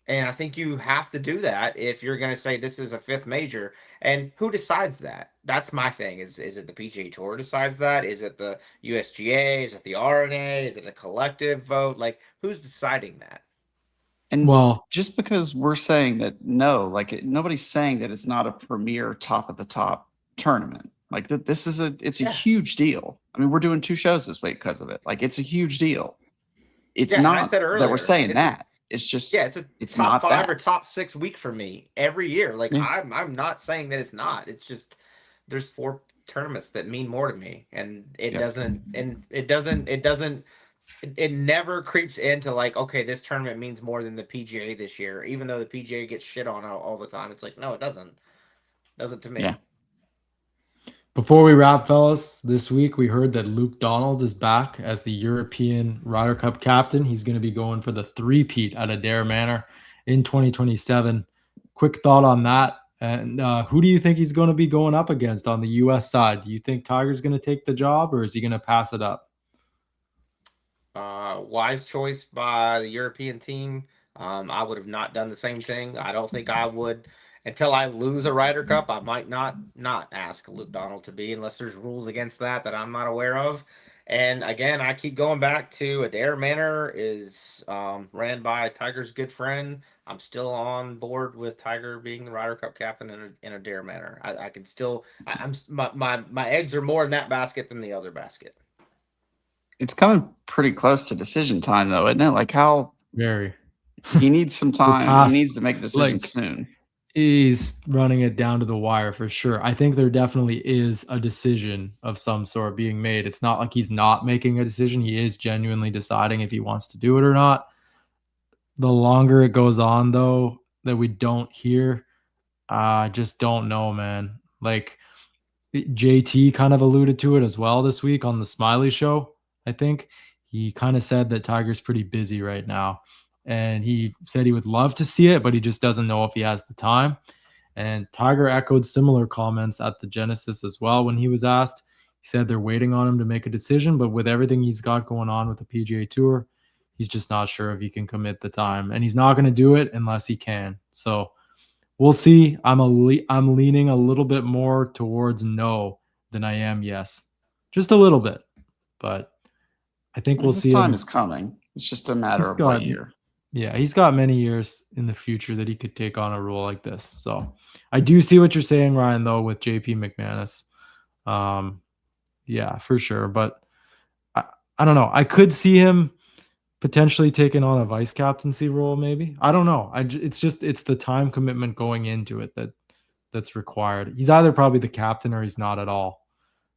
And I think you have to do that if you're going to say this is a fifth major. And who decides that? That's my thing. Is it the PGA Tour decides that? Is it the USGA? Is it the RNA? Is it a collective vote? Like, who's deciding that? And Well, just because we're saying that no, like nobody's saying that it's not a premier top of the top tournament. Like that, it's a Yeah. huge deal. I mean, we're doing 2 shows this week because of it. Like it's a huge deal. It's Yeah, and I not said that earlier, we're saying it's that. It's just yeah, it's a it's top not 5 that. or top 6 week for me every year. Like Yeah. I'm not saying that it's not. It's just there's 4 tournaments that mean more to me, and it Yep. doesn't. And it never creeps into like, okay, this tournament means more than the PGA this year, even though the PGA gets shit on all the time. It's like, no, it doesn't. Doesn't to me. Yeah. before we wrap, fellas, this week we heard that Luke Donald is back as the European Ryder Cup captain. He's going to be going for the three-peat at Adair Manor in 2027. Quick thought on that. And who do you think he's going to be going up against on the U.S. side? Do you think Tiger's going to take the job, or is he going to pass it up? Wise choice by the European team. I would have not done the same thing. I don't think I would until I lose a Ryder Cup. I might not ask Luke Donald to be unless there's rules against that I'm not aware of. And again, I keep going back to Adair Manor is ran by Tiger's good friend. I'm still on board with Tiger being the Ryder Cup captain in Adair Manor. I can still I'm my eggs are more in that basket than the other basket. It's coming pretty close to decision time, though, isn't it? Like how Very. he needs some time. past, He needs to make a decision like, soon. He's running it down to the wire for sure. I think there definitely is a decision of some sort being made. It's not like he's not making a decision. He is genuinely deciding if he wants to do it or not. The longer it goes on, though, that we don't hear, I just don't know, man. Like JT kind of alluded to it as well this week on the Smiley Show. I think he kind of said that Tiger's pretty busy right now. And he said he would love to see it, but he just doesn't know if he has the time. And Tiger echoed similar comments at the Genesis as well when he was asked. He said they're waiting on him to make a decision, but with everything he's got going on with the PGA Tour, he's just not sure if he can commit the time. And he's not going to do it unless he can. So we'll see. I'm leaning a little bit more towards no than I am yes. Just a little bit. But I think we'll His see time him. is coming. It's just a matter He's of got- what year. Yeah, he's got many years in the future that he could take on a role like this. So I do see what you're saying, Ryan, though, with JP McManus. Yeah, for sure. But I don't know. I could see him potentially taking on a vice captaincy role, maybe. I don't know. It's the time commitment going into it that's required. He's either probably the captain or he's not at all.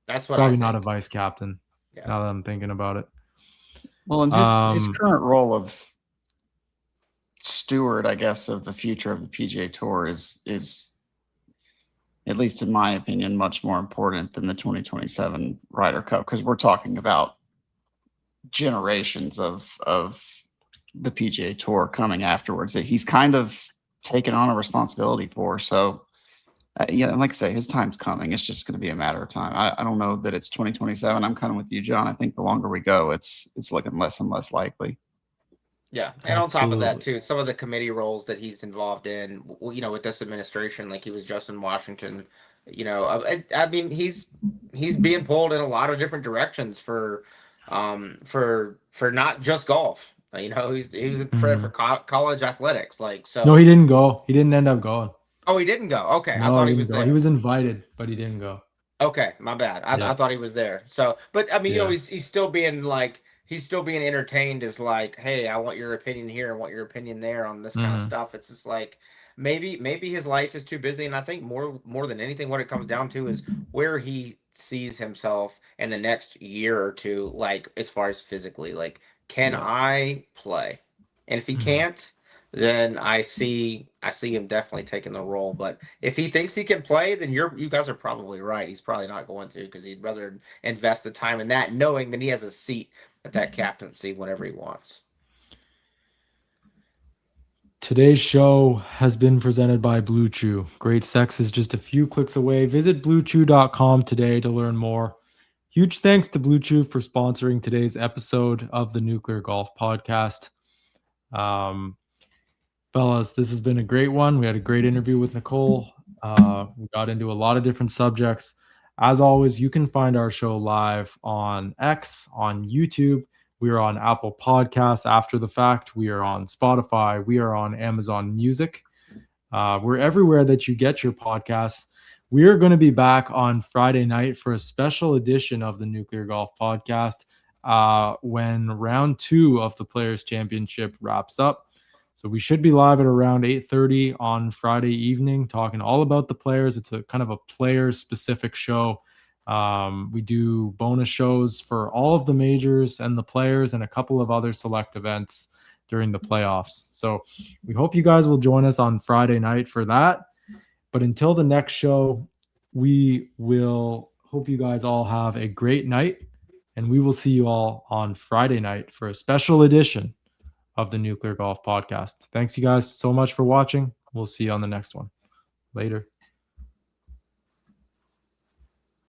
That's what Probably I think. not a vice captain. Yeah. Now that I'm thinking about it. Well, and his current role of steward, I guess, of the future of the PGA Tour is at least in my opinion much more important than the 2027 Ryder Cup, because we're talking about generations of the PGA Tour coming afterwards that he's kind of taken on a responsibility for. So yeah, like I say, his time's coming. It's just going to be a matter of time. I don't know that it's 2027. I'm kind of with you, John. I think the longer we go, it's looking less and less likely. Yeah, and on top of that Absolutely. too, some of the committee roles that he's involved in, with this administration, like he was Justin Washington, I mean, he's being pulled in a lot of different directions for not just golf. He was for college athletics, like so. No, he didn't go. He didn't end up going. Oh, he didn't go. Okay, No, I thought he didn't was go. there. He was invited, but he didn't go. Okay, my bad. I Yeah. thought he was there. So, but I mean, Yeah. he's still being like he's still being entertained as like, hey, I want your opinion here, I want your opinion there on this kind of stuff. It's just like maybe his life is too busy, and I think more than anything, what it comes down to is where he sees himself in the next year or two, like as far as physically, like can Yeah. I play? And if he can't, then I see him definitely taking the role. But if he thinks he can play, then you guys are probably right. He's probably not going to, because he'd rather invest the time in that, knowing that he has a seat at that captaincy whenever he wants. Today's show has been presented by Blue Chew. Great sex is just a few clicks away. Visit bluechew.com today to learn more. Huge thanks to Blue Chew for sponsoring today's episode of the Nuclear Golf Podcast. Fellas, this has been a great one. We had a great interview with Nicole. We got into a lot of different subjects. As always, you can find our show live on X, on YouTube. We are on Apple Podcasts after the fact. We are on Spotify. We are on Amazon Music. We're everywhere that you get your podcasts. We are going to be back on Friday night for a special edition of the Nuclear Golf Podcast when round 2 of the Players Championship wraps up. So we should be live at around 8:30 on Friday evening, talking all about the players. It's a kind of a players-specific show. We do bonus shows for all of the majors and the players and a couple of other select events during the playoffs. So we hope you guys will join us on Friday night for that. But until the next show, we will hope you guys all have a great night, and we will see you all on Friday night for a special edition of the Nuclear Golf Podcast. Thanks you guys so much for watching. We'll see you on the next one. Later.